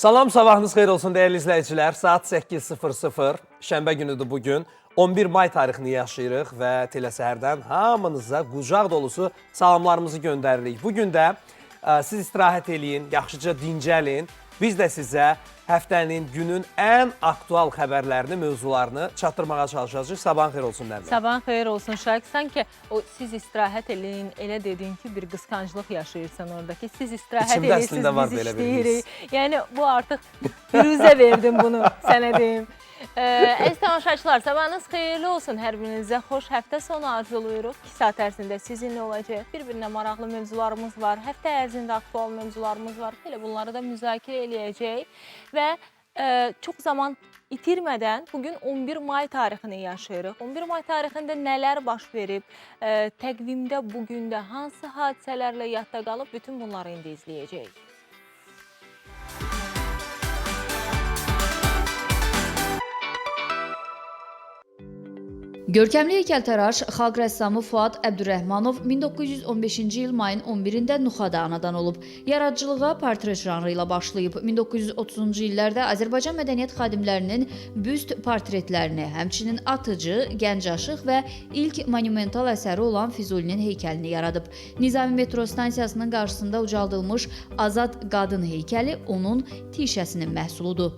Salam, sabahınız xeyir olsun değerli izləyicilər. Saat 8:00, şənbə günüdür bugün. 11 may tarixini yaşayırıq və Telesəhərdən hamınıza qucaq dolusu salamlarımızı göndəririk. Bugün də siz istirahət eləyin, yaxşıca dincəlin. Biz də sizə həftənin, günün ən aktual xəbərlərini, mövzularını çatdırmağa çalışacağıq. Sabahın xeyir olsun Nərmin. Sabahın xeyir olsun Şahik. Sanki o siz istirahət eləyin, elə dedin ki, bir qısqanclıq yaşayırsan oradakı. Siz istirahət eləyirsiniz, biz işləyirik. Yəni bu artıq Firuzə verdim bunu, sənə deyim. Əziz tamaşaçılar, sabahınız xeyirli olsun. Hər birinizə xoş həftə sonu arzulayırıq. 2 saat ərzində sizinlə olacaq. Bir-birinə maraqlı mövzularımız var. Həftə ərzində aktual mövzularımız var. Elə bunları da müzakirə eləyəcək. Və çox zaman itirmədən bugün 11 may tarixini yaşayırıq. 11 may tarixində nələr baş verib, təqvimdə bugün də hansı hadisələrlə yadda qalıb, bütün bunları indi izləyəcəyik. Görkəmli heykəltaraş, xalq rəssamı Fuad Əbdürrəhmanov 1915-ci il mayın 11-də Nuxada anadan olub. Yaradıcılığa portret janrı ilə başlayıb. 1930-cu illərdə Azərbaycan mədəniyyət xadimlərinin büst portretlərini, həmçinin atıcı, gənc aşıq və ilk monumental əsəri olan Füzulinin heykəlini yaradıb. Nizami metro stansiyasının qarşısında ucaldılmış Azad qadın heykəli onun tişəsinin məhsuludur.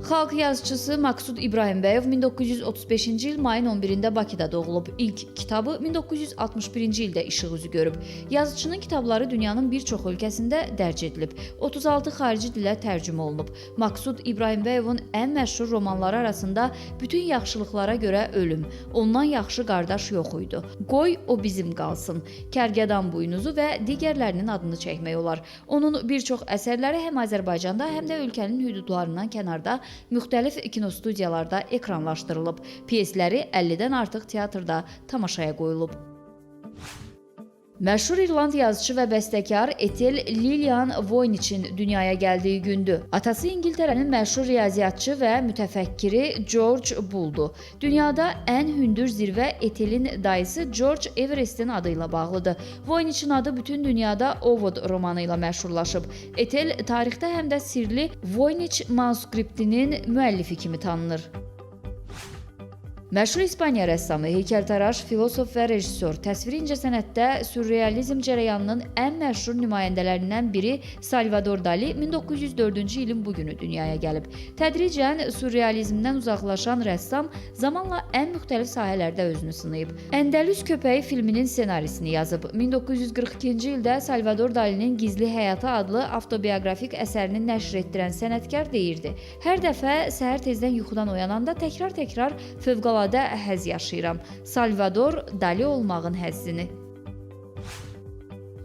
Xalq yazıçısı Maqsud İbrahimbəyov 1935-ci il mayın 11-də Bakıda doğulub. İlk kitabı 1961-ci ildə işıq üzü görüb. Yazıçının kitabları dünyanın bir çox ölkəsində dərc edilib. 36 xarici dilə tərcümə olunub. Maqsud İbrahimbəyovun ən məşhur romanları arasında Bütün yaxşılıqlara görə ölüm, Ondan yaxşı qardaş yox idi, Qoy o bizim qalsın, Kərgədan buynuzu və digərlərinin adını çəkmək olar. Onun bir çox əsərləri həm Azərbaycanda, həm də ölkənin hüdudlarından kənarda müxtəlif kinostudiyalarda ekranlaşdırılıb. Pyesləri 50-dən artıq teatrda tamaşaya qoyulub. Məşhur İrland yazıcı və bəstəkar Ethel Lillian Voynich'in dünyaya gəldiyi gündür. Atası İngiltərənin məşhur riyaziyyatçı və mütəfəkkiri George Bull'dur. Dünyada ən hündür zirvə Ethel'in dayısı George Everest'in adı ilə bağlıdır. Voynich'in adı bütün dünyada Ovod romanı ilə məşhurlaşıb. Ethel tarixdə həm də sirli Voynich manuskriptinin müəllifi kimi tanınır. Məşhur İspaniya rəssamı, heykəltaraş, filosof və rejissor, təsviri incəsənətdə sürrealizm cərəyanının ən məşhur nümayəndələrindən biri Salvador Dali 1904-cü ilin bugünü dünyaya gəlib. Tədricən sürrealizmdən uzaqlaşan rəssam zamanla ən müxtəlif sahələrdə özünü sınayıb. Əndəlüs köpəyi filminin ssenarisini yazıb. 1942-ci ildə Salvador Dali'nin Gizli Həyatı adlı avtobioqrafik əsərini nəşr etdirən sənətkar deyirdi: Hər dəfə səhər tezdən yuxudan oyananda təkrar fövqəladə həzz yaşayıram. Salvador Dali olmağın həzzini.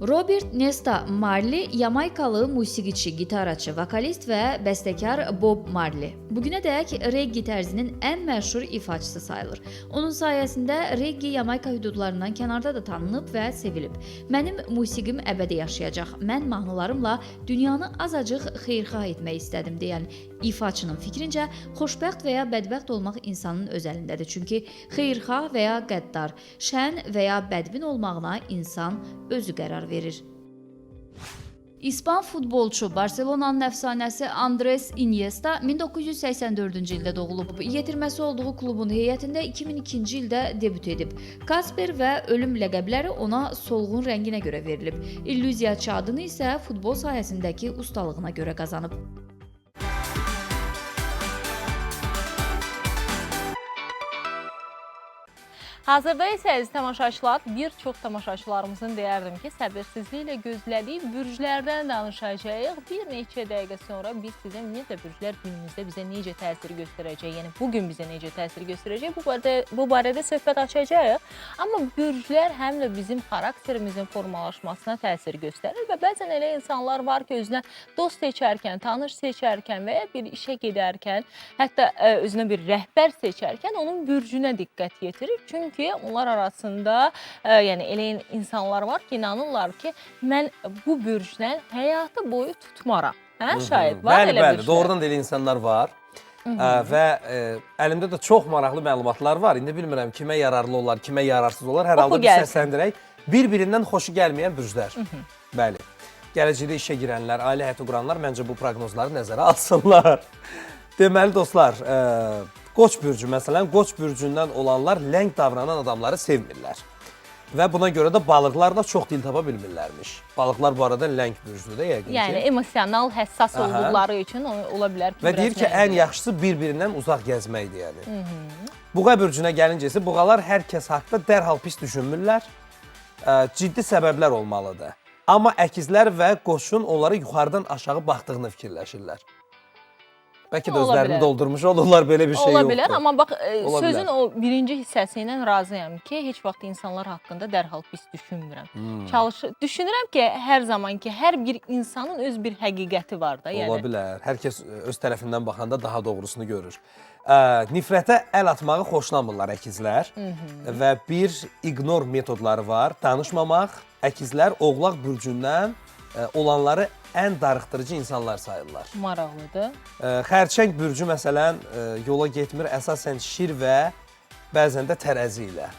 Robert Nesta Marley, Yamaykalı musiqiçi, gitaraçı, vokalist və bəstəkar Bob Marley. Bugünədək reggae tərzinin ən məşhur ifaçısı sayılır. Onun sayəsində reggae Yamayka hüdudlarından kənarda da tanınıb və sevilib. Mənim musiqim əbədi yaşayacaq. Mən mahnılarımla dünyanı azacıq xeyirxah etmək istədim deyən ifaçının fikrincə, xoşbəxt və ya bədbəxt olmaq insanın öz əlindədir. Çünki xeyirxah və ya qəddar, şən və ya bədbin olmağına insan özü qərar verir. İspan futbolçu, Barcelona'nın əfsanəsi Andrés Iniesta 1984-cü ildə doğulub. Yetirməsi olduğu klubun heyətində 2002-ci ildə debüt edib. Kasper və ölüm ləqəbləri ona solğun rənginə görə verilib. İllüziyaçı adını isə futbol sahəsindəki ustalığına görə qazanıb. Hazırda isə əziz tamaşaçılar, bir çox tamaşaçılarımızın deyərdim ki, səbirsizliklə gözlədiyi bürclərdən danışacağıq. Bir neçə dəqiqə sonra biz sizə ümumiyyətlə bürclər günümüzdə bizə necə təsir göstərəcək, yəni bugün bizə necə təsir göstərəcək, bu barədə söhbət açacağıq. Amma bürclər həm də bizim xarakterimizin formalaşmasına təsir göstərir və bəzən elə insanlar var ki, özünə dost seçərkən, tanış seçərkən və ya bir işə gedərkən, hətta özünə bir rəhbər seçərkən onun bürcünə diqqət yetirir. Çünki onlar arasında yəni elə insanlar var ki, inanırlar ki, mən bu bürcdən həyatı boyu tutmaram. Hə, şahid var elə bürclər. Bəli, doğrudan da elə insanlar var. Və əlimdə də çox maraqlı məlumatlar var. İndi bilmirəm kimə yararlı olar, kimə yararsız olar. Hər halda bir səsləndirək. Bir-birindən xoşu gəlməyən bürclər. Bəli. gələcəkdə işə girənlər, ailə həyatı quranlar məncə bu proqnozları nəzərə alsınlar. Deməli dostlar, Qoç bürcü məsələn, Qoç bürcündən olanlar ləng davranan adamları sevmirlər. Və buna görə də balıqlar da çox dil tapa bilmirlərmiş. Balıqlar bu arada ləng bürcüdür yəqin ki. Yəni emosional, həssas olduqları üçün ola bilər ki, və deyir ki, ən yaxşısı bir-birindən uzaq gəzməkdir yəni. Buğa bürcünə gəlincəsi, buğalar hər kəs haqda dərhal pis düşünmürlər. Ciddi səbəblər olmalıdır. Amma əkizlər və qoçun onları yuxarıdan aşağı baxdığını fikirləşirlər. Bəlkə də özlərini doldurmuş olurlar, belə bir şey yoxdur. Ola bilər, amma bax, sözün o birinci hissəsi ilə razıyam ki, heç vaxt insanlar haqqında dərhal pis düşünmürəm. Düşünürəm ki, hər zaman ki, hər bir insanın öz bir həqiqəti var da. Ola bilər, hər kəs öz tərəfindən baxanda daha doğrusunu görür. Nifrətə əl atmağı xoşlamırlar əkizlər və bir ignor metodları var, danışmamaq. Əkizlər Oğlaq bürcündən olanları ən darıxdırıcı insanlar sayırlar. Maraqlıdır. Xərçəng bürcü məsələn yola getmir, əsasən şir və bəzən də tərəzi ilə.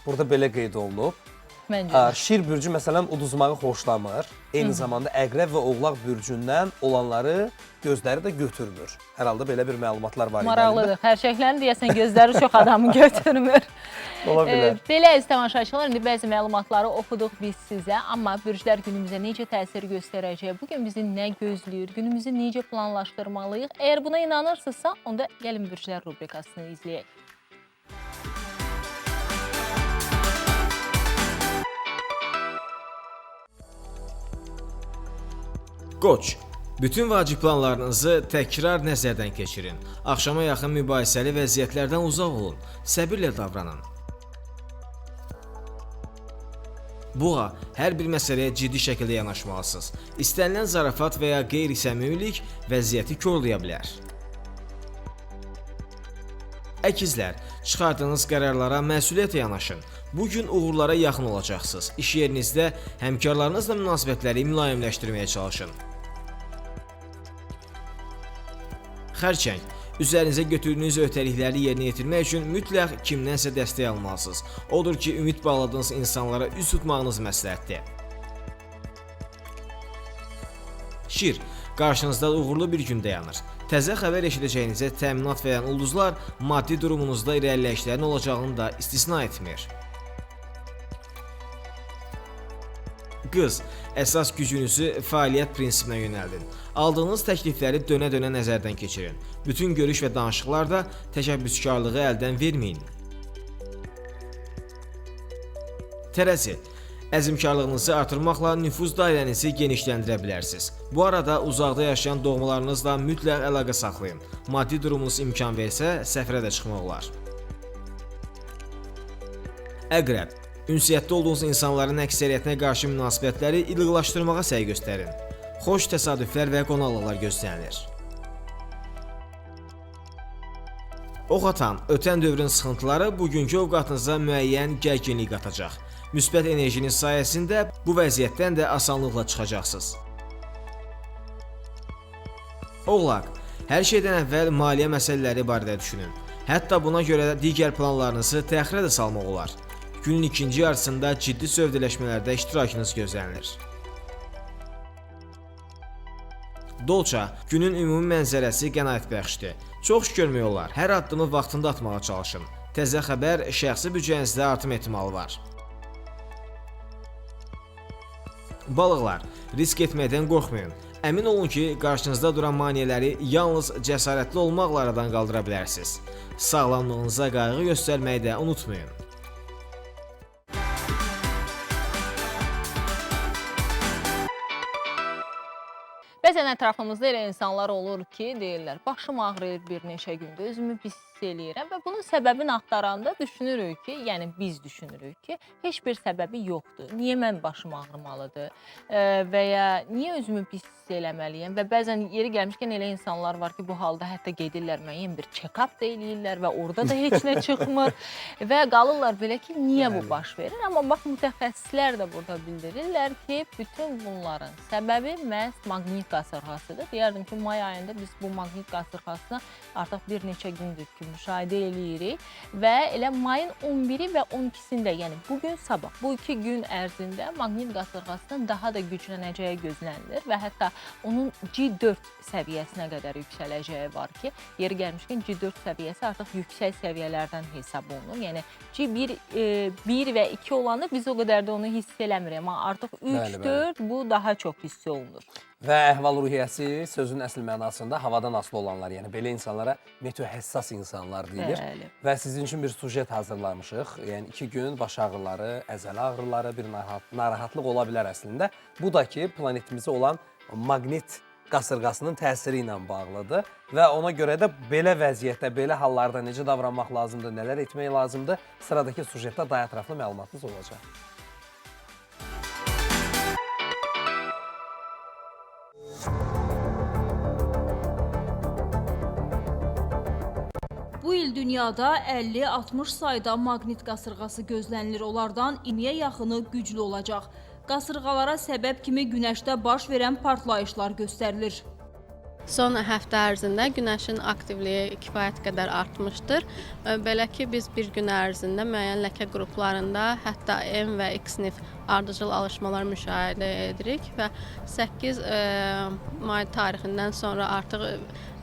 Burada belə qeyd olunub. Məncə. Şir bürcü məsələn uduzmağı xoşlamır. Eyni zamanda Əqrəb və Oğlaq bürcündən olanları gözləri də götürmür. Hər halda belə bir məlumatlar var. Maraqlıdır. Xərçənglərin deyəsən gözləri çox adamı götürmür. Ola bilər. Belə əziz tamaşaçılar, indi bəzi məlumatları oxuduq biz sizə, amma bürclər günümüzə necə təsir göstərəcək, bugün bizi nə gözləyir, günümüzü necə planlaşdırmalıyıq? Əgər buna inanırsınızsa, onda gəlin bürclər rubrikasını izləyək. Qoç, bütün vacib planlarınızı təkrar nəzərdən keçirin. Axşama yaxın mübahisəli vəziyyətlərdən uzaq olun, səbirlə davranın. Buğa, hər bir məsələyə ciddi şəkildə yanaşmalısınız. İstənilən zarafat və ya qeyri-səmimilik vəziyyəti korlaya bilər. Əkizlər, çıxardığınız qərarlara məsuliyyətlə yanaşın. Bugün uğurlara yaxın olacaqsınız. İş yerinizdə həmkarlarınızla münasibətləri mülayimləşdirməyə çalışın. Xərçəng, üzərinizə götürdüyünüz öhdəlikləri yerinə yetirmək üçün mütləq kimdənsə dəstək almalısınız. Odur ki, ümid bağladığınız insanlara üz tutmağınız məsləhətdir. Şir, qarşınızda uğurlu bir gün dayanır. Təzə xəbər eşidəcəyinizə təminat verən ulduzlar maddi durumunuzda irəliləyişlərin olacağını da istisna etmir. Qız, əsas gücünüzü fəaliyyət prinsipinə yönəldin. Aldığınız təklifləri dönə-dönə nəzərdən keçirin. Bütün görüş və danışıqlarda təşəbbüskarlığı əldən verməyin. Tərəzi, əzmkarlığınızı artırmaqla nüfuz dairənizi genişləndirə bilərsiniz. Bu arada uzaqda yaşayan doğmalarınızla mütləq əlaqə saxlayın. Maddi durumunuz imkan versə, səfərə də çıxmaq olar. Əqrəb, ünsiyyətdə olduğunuz insanların əksəriyyətinə qarşı münasibətləri ilqlaşdırmağa səy göstərin. Xoş təsadüflər və qonaqlıqlar gözlənilir. Ox atan, ötən dövrün sıxıntıları bugünkü ovqatınıza müəyyən gərginlik qatacaq. Müsbət enerjiniz sayəsində bu vəziyyətdən də asanlıqla çıxacaqsınız. Oğlaq, hər şeydən əvvəl maliyyə məsələləri barədə düşünün. Hətta buna görə digər planlarınızı təxirə də salmaq olar. Günün ikinci yarısında ciddi sövdələşmələrdə iştirakınız gözlənilir. Dolça, günün ümumi mənzərəsi qənaətbəxşdir. Çox iş görmək olar, hər addımı vaxtında atmağa çalışın. Təzə xəbər şəxsi büdcənizdə artım ehtimalı var. Balıqlar, risk etməkdən qorxmayın. Əmin olun ki, qarşınızda duran maneələri yalnız cəsarətli olmaqla aradan qaldıra bilərsiniz. Sağlamlığınıza qayğı göstərməyi də unutmayın. Bəzən ətrafımızda elə insanlar olur ki, deyirlər, başım ağrıyır bir neçə gündür, özümü pis hiss eləyirəm və bunun səbəbini axtaranda düşünürük ki, yəni biz düşünürük ki, heç bir səbəbi yoxdur. Niyə mən başım ağrımalıdır və ya niyə özümü pis hiss eləməliyəm və bəzən yeri gəlmişkən elə insanlar var ki, bu halda hətta gedirlər müəyyən bir check-up da eləyirlər və orada da heç nə çıxmır və qalırlar belə ki, niyə bu baş verir? Amma bax, mütəxəssislər də burada bildirirlər ki, bütün bunların səbəbi məhz maqnit qasırğasıdır. Deyərdim ki, may ayında biz bu maqnit qasırğasına artıq bir neçə gündür ki, müşahidə eləyirik və elə mayın 11-i və 12-sində, yəni bugün sabah, bu 2 gün ərzində maqnit qasırğasının daha da güclənəcəyi gözlənilir və hətta onun G4 səviyyəsinə qədər yüksələcəyi var ki, yeri gəlmişkən G4 səviyyəsi artıq yüksək səviyyələrdən hesab olunur. Yəni G1 1 və 2 olanda biz o qədər də onu hiss eləmirik, amma artıq 3, 4 bu daha çox hiss olunur. Və əhval-ruhiyyəsi sözün əsl mənasında havadan asılı olanlar, yəni belə insanlara meteohəssas insanlar deyilir. Bəli. Və sizin üçün bir sujet hazırlamışıq. Yəni 2 gün baş ağrıları, əzələ ağrıları, bir narahatlıq ola bilər əslində. Bu da ki, planetimizə olan maqnit qasırğasının təsiri ilə bağlıdır və ona görə də belə vəziyyətdə, belə hallarda necə davranmaq lazımdır, nələr etmək lazımdır, sıradakı sujetdə daha ətraflı məlumatınız olacaq. Bu il dünyada 50-60 sayda maqnit qasırğası gözlənilir. Onlardan 20-yə yaxını güclü olacaq. Qasırğalara səbəb kimi günəşdə baş verən partlayışlar göstərilir. Son həftə ərzində günəşin aktivliyi kifayət qədər artmışdır. Belə ki, biz bir gün ərzində müəyyən ləkə qruplarında hətta M və X nif ardıcıl alışmalar müşahidə edirik və 8 may tarixindən sonra artıq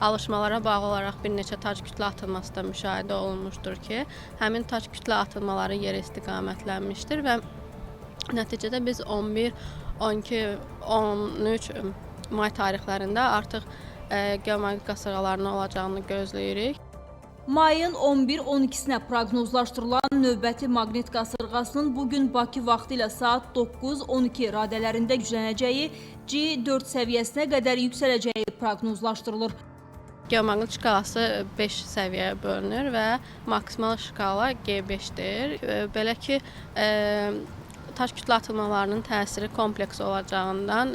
alışmalara bağlı olaraq bir neçə tac kütlə atılması da müşahidə olunmuşdur ki, həmin tac kütlə atılmaları yerə istiqamətlənmişdir və nəticədə biz 11, 12, 13 may tarixlərində artıq geomaqnit qasırğalarının olacağını gözləyirik. Mayın 11-12-sinə proqnozlaşdırılan növbəti maqnit qasırğasının bugün Bakı vaxtı ilə saat 9-12 radələrində güclənəcəyi, G4 səviyyəsinə qədər yüksələcəyi proqnozlaşdırılır. Geomaqnit şkalası 5 səviyyəyə bölünür və maksimal şkala G5-dir. Belə ki, taş kütlə atılmalarının təsiri kompleks olacağından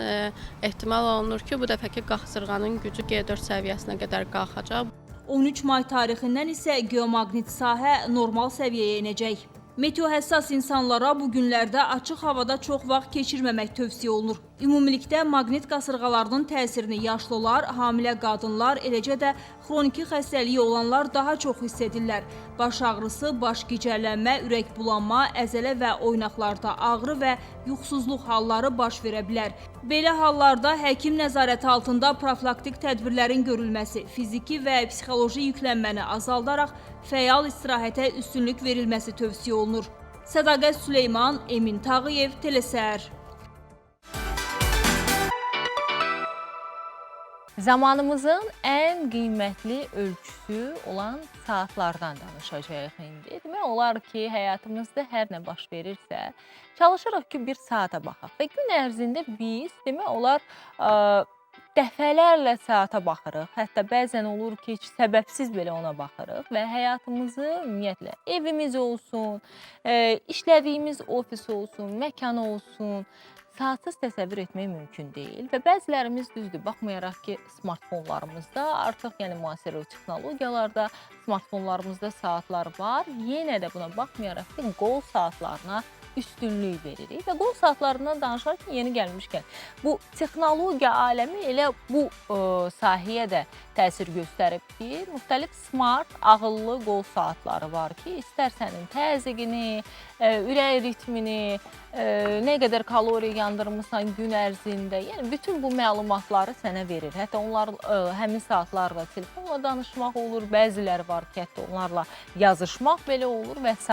ehtimal olunur ki, bu dəfəki qasırğanın gücü G4 səviyyəsinə qədər qalxacaq. 13 may tarixindən isə geomaqnit sahə normal səviyyəyə enəcək. Meteohəssas insanlara bu günlərdə açıq havada çox vaxt keçirməmək tövsiyə olunur. Ümumilikdə maqnit qasırğalarının təsirini yaşlılar, hamilə qadınlar, eləcə də xroniki xəstəliyi olanlar daha çox hiss edirlər. Baş ağrısı, baş gicəllənmə, ürək bulanma, əzələ və oynaqlarda ağrı və yuxusuzluq halları baş verə bilər. Belə hallarda həkim nəzarəti altında profilaktik tədbirlərin görülməsi, fiziki və psixoloji yüklənməni azaldaraq fəal istirahətə üstünlük verilməsi tövsiyə olunur. Sədaqət Süleyman, Emin Tağıyev, Telesəhər. Zamanımızın ən qiymətli ölçüsü olan saatlardan danışacağıq indi. Demək olar ki, həyatımızda hər nə baş verirsə, çalışırıq ki, bir saata baxaq və gün ərzində biz, demək olar, dəfələrlə saata baxırıq. Hətta bəzən olur ki, heç səbəbsiz belə ona baxırıq və həyatımızı ümumiyyətlə evimiz olsun, işlədiyimiz ofis olsun, məkan olsun, saatsız təsəvvür etmək mümkün deyil və bəzilərimiz düzdür, baxmayaraq ki, smartfonlarımızda artıq, yəni müasir texnologiyalarda smartfonlarımızda saatlar var, yenə də buna baxmayaraq ki, qol saatlarına üstünlük veririk və qol saatlarından danışarkən yeni gəlmişkən bu texnologiya aləmi elə bu sahəyə də təsir göstərib ki, müxtəlif smart, ağıllı qol saatları var ki, istər sənin təzyiqini, ürək ritmini, nə qədər kalori yandırmısan gün ərzində, yəni bütün bu məlumatları sənə verir. Hətta onlar həmin saatlarla telefonla danışmaq olur, bəziləri var ki, hətta onlarla yazışmaq belə olur və s.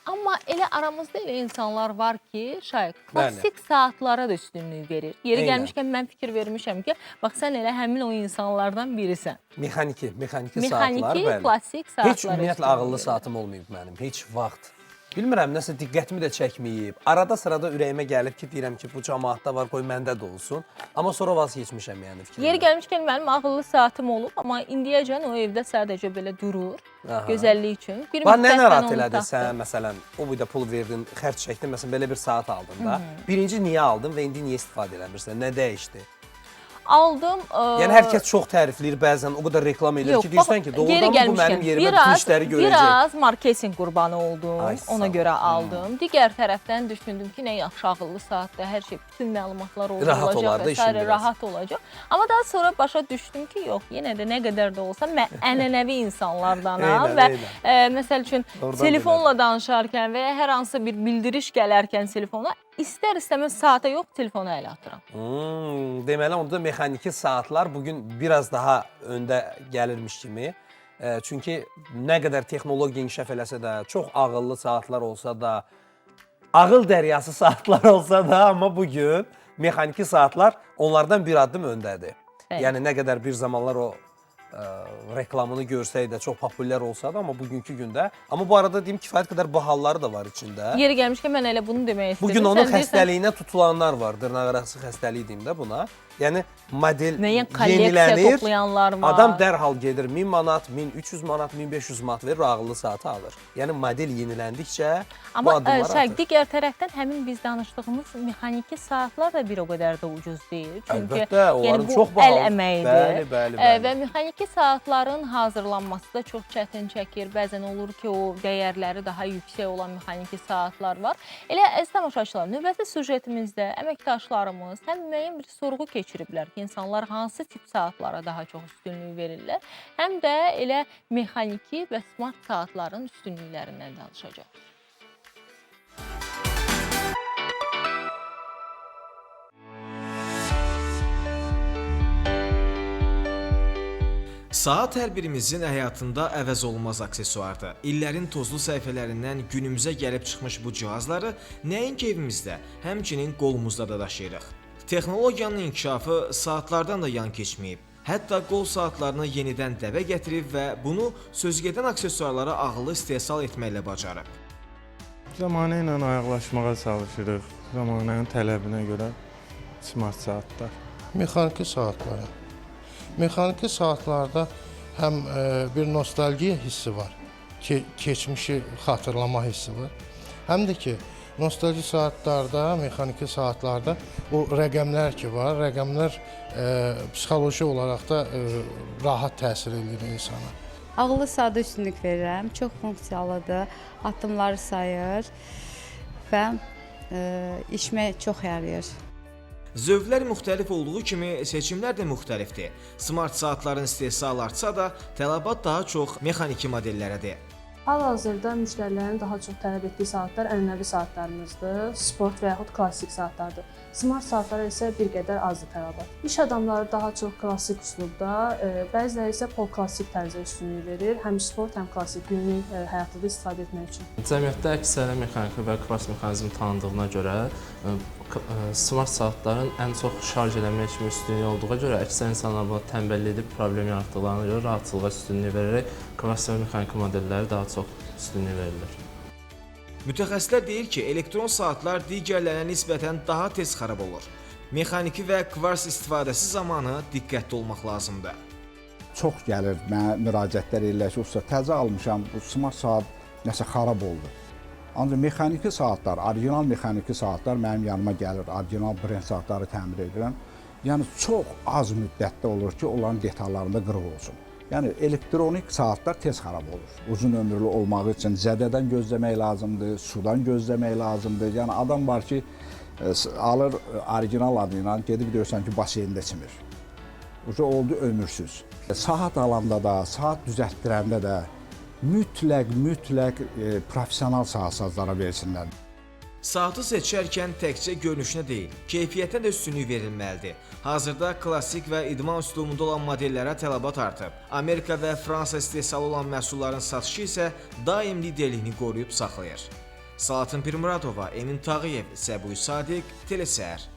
Amma elə aramızda elə insanlar var ki, şayət klassik saatlara da üstünlük verir. Yeri gəlmişkən mən fikir vermişəm ki, bax sən elə həmin o insanlardan birisən. Mexaniki saatlar, bəli. Mexaniki, klassik saatlar. Heç ümumiyyətlə ağıllı saatım olmayıb mənim, heç vaxt. Bilmirəm, nəsə diqqətimi də çəkməyib. Arada sırada ürəyimə gəlib ki, deyirəm ki, bu cəmaatda var, qoy məndə də olsun. Amma sonra vazgeçmişəm yəni fikrimdən. Yeri gəlmişkən mənim ağıllı saatım olub, amma indiyəcən o evdə sadəcə belə durur, gözəllik üçün. Nə narahat elədi sən, məsələn, o boyda pul verdin, xərc çəkdin, məsələn, belə bir saat aldın da. Birinci niyə aldın və indi niyə istifadə eləmirsən, nə dəyişdi? aldım. Yəni hər kəs çox tərifləyir, bəzən o qədər reklam edir ki, deyirsən ki, doğrudanmı bu mənim yerimə bütün işləri görəcək? Biraz marketinq qurbanı oldum, Ay, ona sağ görə ol. aldım. Digər tərəfdən düşündüm ki, nə yaxşı ağıllı saatda hər şey, bütün məlumatlar orada Rahat olacaq olar da və işin sairə, biraz. rahat olacaq. Amma daha sonra başa düşdüm ki, yox, yenə də nə qədər də olsa mən ənənəvi insanlardanam və məsəl üçün Oradan telefonla danışarkən və ya hər hansısa bir bildiriş gələrkən telefona istər-istəməz saata yox, telefona əl atıram. Deməli, onda mexaniki saatlar bugün biraz daha öndə gəlirmiş kimi. Çünki nə qədər texnologiya inkişaf eləsə də, çox ağıllı saatlar olsa da, ağıl dəryası saatlar olsa da, amma bugün mexaniki saatlar onlardan bir addım öndədir. Bəli. Yəni nə qədər bir zamanlar o reklamını görsək də, çox populyar olsa da, amma bugünkü gündə. Amma bu arada deyim, kifayət qədər bahaları da var içində. Yeri gəlmişkən mən elə bunu demək istədim. Bugün onun Sən deyirsən- xəstəliyinə tutulanlar var, dırnaqarası xəstəlik deyim də buna. Yəni model Müəyyən kolleksiya yenilənir, toplayanlar var. adam dərhal gedir 1000 manat, 1300 manat, 1500 manat verir, ağıllı saatı alır. Yəni model yeniləndikcə bu Amma addımlar Şərq, atır. digər tərəfdən həmin biz danışdığımız mexaniki saatlar da bir o qədər də ucuz deyil. Çünki Əlbəttə, onların yəni bu çox bahalı. əl əməyidir. Bəli, bəli, bəli. Və mexaniki saatların hazırlanması da çox çətin çəkir. Bəzən olur ki, o dəyərləri daha yüksək olan mexaniki saatlar var. Elə əziz tamaşaçılar, növbəti süjetimizdə əməkdaşlarımız həm müəyyən bir sorğu keçiriblər ki, insanlar hansı tip saatlara daha çox üstünlük verirlər, həm də elə mexaniki və smart saatların üstünlüklərindən danışacaq. Saat hər birimizin həyatında əvəz olunmaz aksesuardır. İllərin tozlu səhifələrindən günümüzə gəlib çıxmış bu cihazları nəinki evimizdə, həmçinin qolumuzda da daşıyırıq. Texnologiyanın inkişafı saatlardan da yan keçməyib. Hətta qol saatlarını yenidən dəvə gətirib və bunu sözügedən aksesuarlara ağıllı istehsal etməklə bacarıb. Zamanı ilə ayaqlaşmağa çalışırıq. Zamanın tələbinə görə smart saatlar. Mexaniki saatlara. Mexaniki saatlarda həm bir nostalgiya hissi var, keçmişi xatırlama hissi var. Həm də ki, nostalji saatlarda, mexaniki saatlarda o rəqəmlər ki var, rəqəmlər psixoloji olaraq da rahat təsir edir insana. Ağıllı saata üstünlük verirəm, çox funksiyalıdır, addımları sayır və işimə çox yarayır. Zövqlər müxtəlif olduğu kimi seçimlər də müxtəlifdir. Smart saatların istehsalı artsa da, tələbat daha çox mexaniki modellərədir. Hal-hazırda müştərilərin daha çox tələb etdiyi saatlar ənənəvi saatlarımızdır, sport və yaxud klassik saatlardır. Smart saatlara isə bir qədər azdır tələbat. İş adamları daha çox klassik üslubda, bəziləri isə pol-klassik tərzə üstünlük verir, həm sport, həm klassik günlük həyatda da istifadə etmək üçün. Cəmiyyətdə əksərə mexaniki və kvars mexanizmi tanındığına görə smart saatların ən çox şarj eləmək kimi üstünlüyü olduğuna görə əksər insanlar buna tənbəllik edib problem yaratdıqlarına görə rahatçılığa üstünlük verərək kvars və mexaniki modelləri daha çox üstünlük verilir. Mütəxəssislər deyir ki, elektron saatlar digərlərinə nisbətən daha tez xarab olur. Mexaniki və kvars istifadəsi zamanı diqqətli olmaq lazımdır. Çox gəlir mənə müraciətlər edirlər ki, usta təzə almışam, bu smart saat nəsə xarab oldu. Ancaq mexaniki saatlar, orijinal mexaniki saatlar mənim yanıma gəlir, orijinal brend saatları təmir edirəm. Yəni çox az müddətdə olur ki, onların detallarında qırıq olsun. Yəni elektronik saatlar tez xarab olur. Uzun ömürlü olmağı üçün zədədən gözləmək lazımdır, sudan gözləmək lazımdır. Yəni adam var ki, alır orijinal adı ilə, gedib görsən ki, baseyndə çimir. Uca oldu ömürsüz. Saat alanda da, saat düzəltdirəndə də mütləq professional saatsazlara versinlər. Saatı seçərkən təkcə görünüşünə deyil, keyfiyyətə də üstünlük verilməlidir. Hazırda klassik və idman üslubunda olan modellərə tələbat artıb. Amerika və Fransa istehsalı olan məhsulların satışı isə daim liderliyini qoruyub saxlayır. Salatın Pirmuradova, Emin Tağıyev, Səbuy Sadiq, Telesəhər.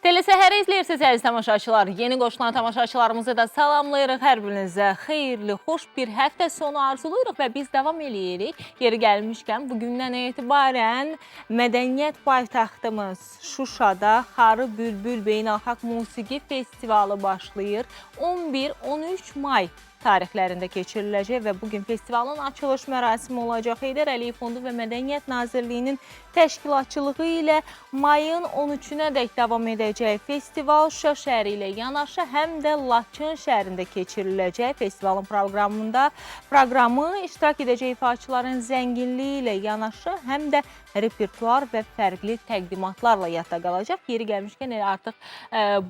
Telesəhəri izləyirsiniz əziz tamaşaçılar. Yeni qoşulan tamaşaçılarımızı da salamlayırıq. Hər birinizə xeyirli, xoş bir həftə sonu arzulayırıq və biz davam eləyirik. Yeri gəlmişkən bugündən etibarən mədəniyyət paytaxtımız Şuşada Xarı Bülbül Beynəlxalq Musiqi Festivalı başlayır. 11-13 may tarixlərində keçiriləcək və bugün festivalın açılış mərasimi olacaq. Heydər Əliyev Fondu və Mədəniyyət Nazirliyinin təşkilatçılığı ilə mayın 13-ədək davam edəcək. Festival Şuşa şəhəri ilə yanaşı həm də Laçın şəhərində keçiriləcək. Festivalın proqramı iştirak edəcək ifaçıların zənginliyi ilə yanaşı həm də repertuar və fərqli təqdimatlarla yadda qalacaq. Yeri gəlmişkən artıq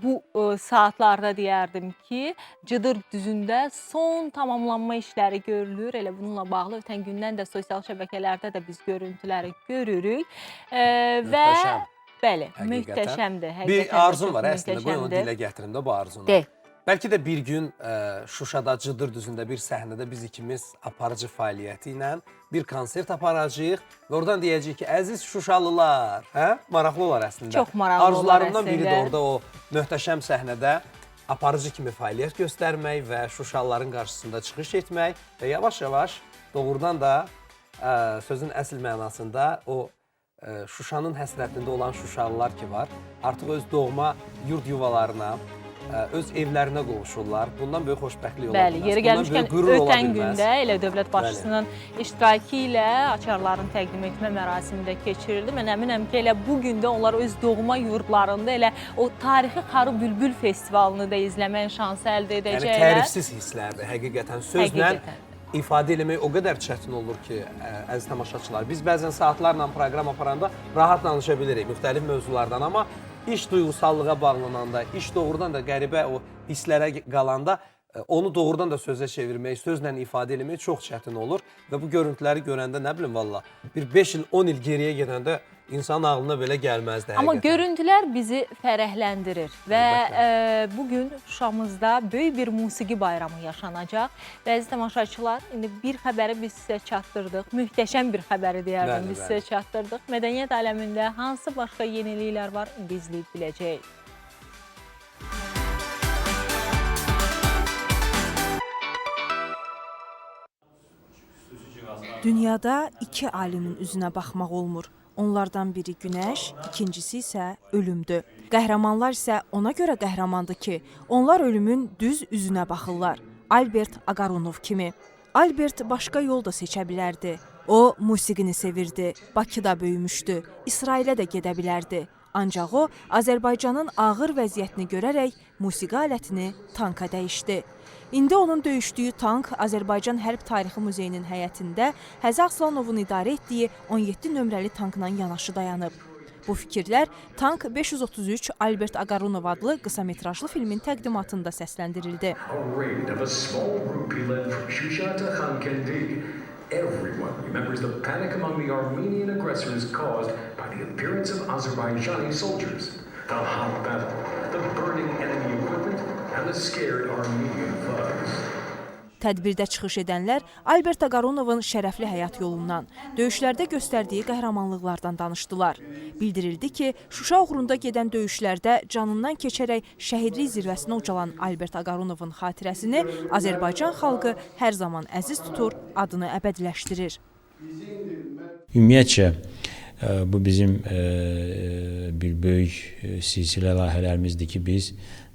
bu saatlarda deyərdim ki, Cıdır düzündə son tamamlanma işləri görülür. Elə bununla bağlı ötən gündən də sosial şəbəkələrdə də biz görüntüləri görürük. Möhtəşəm. Bəli, Həqiqətən. Möhtəşəmdir. Bir arzum var əslində, qoy onu dilə gətirim də bu arzunu. De. Bəlkə də bir gün Şuşada, Cıdır düzündə bir səhnədə biz ikimiz aparıcı fəaliyyəti ilə bir konsert aparacağıq və oradan deyəcəyik ki, əziz Şuşalılar, maraqlı olar əslində. Çox maraqlı olar Arzularımdan əslində. biri də orada o möhtəşəm səhnədə aparıcı kimi fəaliyyət göstərmək və Şuşalıların qarşısında çıxış etmək və yavaş-yavaş doğrudan da sözün əsl mənasında o Şuşanın həsrətində olan Şuşalılar ki var, artıq öz doğma yurd yuvalarına, öz evlərinə qovuşurlar. Bundan böyük xoşbəxtlik ola bilməz. Bəli, yeri gəlmişkən ötən gündə elə dövlət başçısının iştirakı ilə açarların təqdim etmə mərasimi də keçirildi. Mən əminəm ki, elə bu gün də onlar öz doğma yurdlarında elə o tarixi Xarı Bülbül festivalını da izləmək şansı əldə edəcəklər. Yəni tərifsiz hisslərdir, həqiqətən. Sözlə ifadə eləmək o qədər çətin olur ki, əziz tamaşaçılar. Biz bəzən saatlarla proqram aparanda rahat danışa bilirik müxtəlif mövzulardan, amma iş duyğusallığa bağlananda, iş doğrudan da qəribə o hisslərə qalanda onu doğrudan da sözə çevirmək, sözlə ifadə eləmək çox çətin olur və bu görüntüləri görəndə nə bilim valla bir 5 il, 10 il geriyə gedəndə insanın ağlına belə gəlməzdi. Amma görüntülər bizi fərəhləndirir və bugün Şuşamızda böyük bir musiqi bayramı yaşanacaq. Və əziz tamaşaçılar, indi bir xəbəri biz sizə çatdırdıq. Mühtəşəm bir xəbəri deyərdim, biz sizə çatdırdıq. Mədəniyyət aləmində hansı başqa yeniliklər var, indi izləyib biləcəyik. Dünyada iki alimin üzünə baxmaq olmur. Onlardan biri günəş, ikincisi isə ölümdür. Qəhrəmanlar isə ona görə qəhrəmandır ki, onlar ölümün düz üzünə baxırlar. Albert Agaronov kimi. Albert başqa yol da seçə bilərdi. O, musiqini sevirdi, Bakıda böyümüşdü, İsrailə də gedə bilərdi. Ancaq o, Azərbaycanın ağır vəziyyətini görərək musiqi alətini tanka dəyişdi. İndi onun döyüşdüyü tank Azərbaycan Hərb Tarixi Muzeyinin həyətində Həzi Aslanovun idarə etdiyi 17 nömrəli tankla yanaşı dayanıb. Bu fikirlər Tank 533 Albert Agaronov adlı qısametrajlı filmin təqdimatında səsləndirildi. Everyone remembers the panic among the Armenian aggressors caused by the appearance of Azerbaijani soldiers, the hot battle, the burning enemy equipment, and the scared Armenian thugs. Tədbirdə çıxış edənlər Albert Agaronovun şərəfli həyat yolundan, döyüşlərdə göstərdiyi qəhrəmanlıqlardan danışdılar. Bildirildi ki, Şuşa uğrunda gedən döyüşlərdə canından keçərək şəhidlik zirvəsinə ucalan Albert Agaronovun xatirəsini Azərbaycan xalqı hər zaman əziz tutur, adını əbədiləşdirir. Ümumiyyətcə, bu bizim bir böyük silsilə layihələrimizdir ki, biz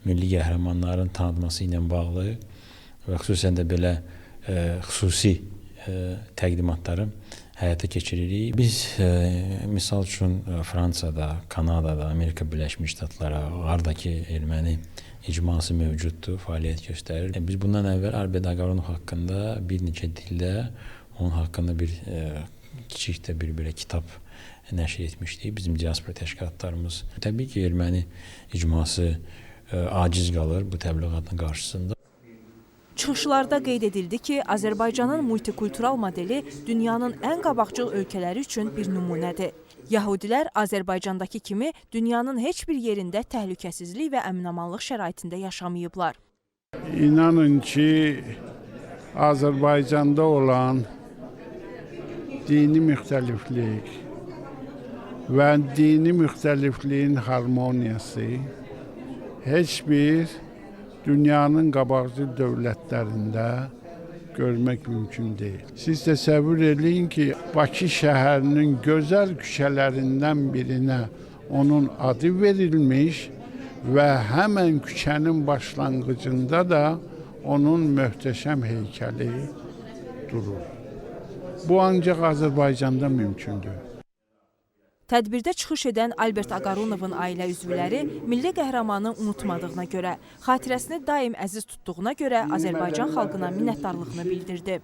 milli qəhrəmanların tanınması ilə bağlı və xüsusən də belə xüsusi təqdimatları həyata keçiririk. Biz misal üçün Fransada, Kanadada, Amerika Birləşmiş Ştatlara, hardakı erməni icması mövcuddur, fəaliyyət göstərir. Biz bundan əvvəl Albert Agaronov haqqında bir neçə dildə onun haqqında bir kiçik də bir belə kitab nəşr etmişdik. Bizim diaspora təşkilatlarımız. Təbii ki, erməni icması aciz qalır bu təbliğatın qarşısında. Çıxışlarda qeyd edildi ki, Azərbaycanın multikultural modeli dünyanın ən qabaqcıl ölkələri üçün bir nümunədir. Yahudilər Azərbaycandakı kimi dünyanın heç bir yerində təhlükəsizlik və əmin-amanlıq şəraitində yaşamayıblar. İnanın ki, Azərbaycanda olan dini müxtəliflik və dini müxtəlifliyin harmoniyası heç bir dünyanın qabaqcıl dövlətlərində görmək mümkün deyil. Siz təsəvvür edin ki, Bakı şəhərinin gözəl küçələrindən birinə onun adı verilmiş və həmən küçənin başlanğıcında da onun möhtəşəm heykəli durur. Bu ancaq Azərbaycanda mümkündür. Tədbirdə çıxış edən Albert Aqarunovun ailə üzvləri milli qəhrəmanı unutmadığına görə, xatirəsini daim əziz tutduğuna görə Azərbaycan xalqına minnətdarlığını bildirdi.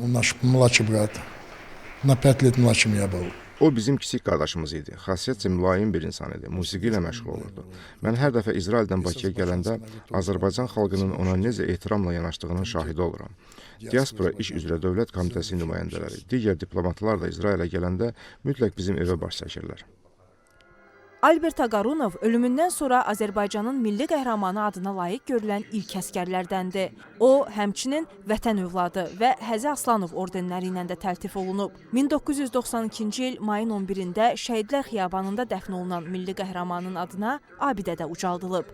Он наш младший брат. На 5 лет младше меня был. O bizim kiçik qardaşımız idi. Xasiyyətcə mülayim bir insan idi. Musiqi ilə məşğul olurdu. Mən hər dəfə İsraildən Bakıya gələndə Azərbaycan xalqının ona necə ehtiramla yanaşdığının şahidi oluram. Diaspora İş üzrə Dövlət Komitəsi nümayəndələri, digər diplomatlar da İsrailə gələndə mütləq bizim evə baş çəkirlər. Albert Aqarunov ölümündən sonra Azərbaycanın milli qəhrəmanı adına layiq görülən ilk əskərlərdəndir. O, həmçinin Vətən övladı və Həzi Aslanov ordenləri ilə də təltif olunub. 1992-ci il mayın 11-də Şəhidlər Xiyabanında dəfn olunan milli qəhrəmanın adına abidədə ucaldılıb.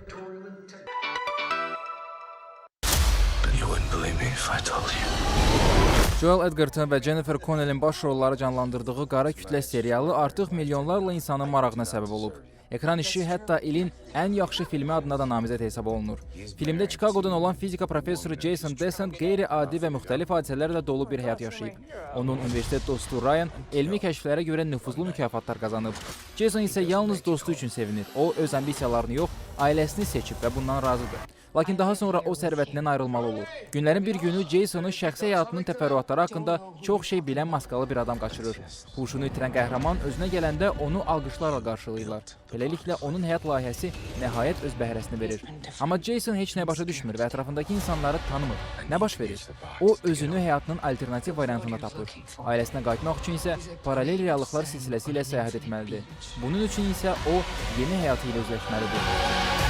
Joel Edgerton və Jennifer Connellin baş rolları canlandırdığı Qara Kütlə serialı artıq milyonlarla insanın marağına səbəb olub. Ekran işi hətta ilin ən yaxşı filmi adına da namizəd hesab olunur. Filmdə Chicago'dan olan fizika professoru Jason Descent qeyri-adi və müxtəlif hadisələrlə dolu bir həyat yaşayıb. Onun universitet dostu Ryan elmi kəşflərə görə nüfuzlu mükafatlar qazanıb. Jason isə yalnız dostu üçün sevinir. O, öz ambisiyalarını yox, ailəsini seçib və bundan razıdır. Lakin daha sonra o sərvətindən ayrılmalı olur. Günlərin bir günü Jason'un şəxsi həyatının təfərrüatları haqqında çox şey bilən maskalı bir adam qaçırır. Huşunu itirən qəhrəman özünə gələndə onu alqışlarla qarşılayırlar. Beləliklə onun həyat layihəsi nəhayət öz bəhrəsini verir. Amma Jason heç nə başa düşmür və ətrafındakı insanları tanımır. Nə baş verir? O özünü həyatının alternativ variantında tapır. Ailəsinə qayıtmaq üçün isə paralel reallıqlar silsiləsi ilə səyahət etməlidir. Bunun üçün isə o yeni həyatı ilə üzləşməlidir.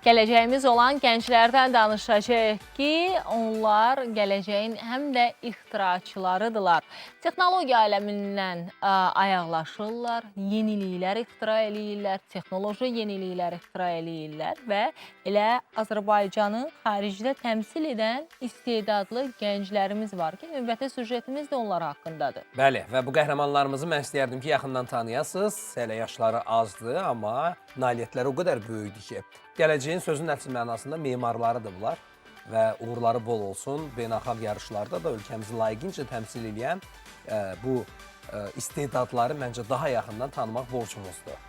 Gələcəyimiz olan gənclərdən danışacağıq ki, onlar gələcəyin həm də ixtiraçılarıdırlar. Texnologiya aləmindən ayaqlaşırlar, yeniliklər ixtira eləyirlər, texnoloji yeniliklər ixtira eləyirlər və elə Azərbaycanı xaricdə təmsil edən istedadlı gənclərimiz var ki, növbəti süjetimiz də onlar haqqındadır. Bəli, və bu qəhrəmanlarımızı mən istəyərdim ki, yaxından tanıyasınız. Hələ yaşları azdır, amma nailiyyətləri o qədər böyükdür ki, gələcəyin sözün əsl mənasında memarlarıdır bunlar və uğurları bol olsun. Beynəlxalq yarışlarda da ölkəmizi layiqincə təmsil edən bu istedadları məncə daha yaxından tanımaq borcumuzdur.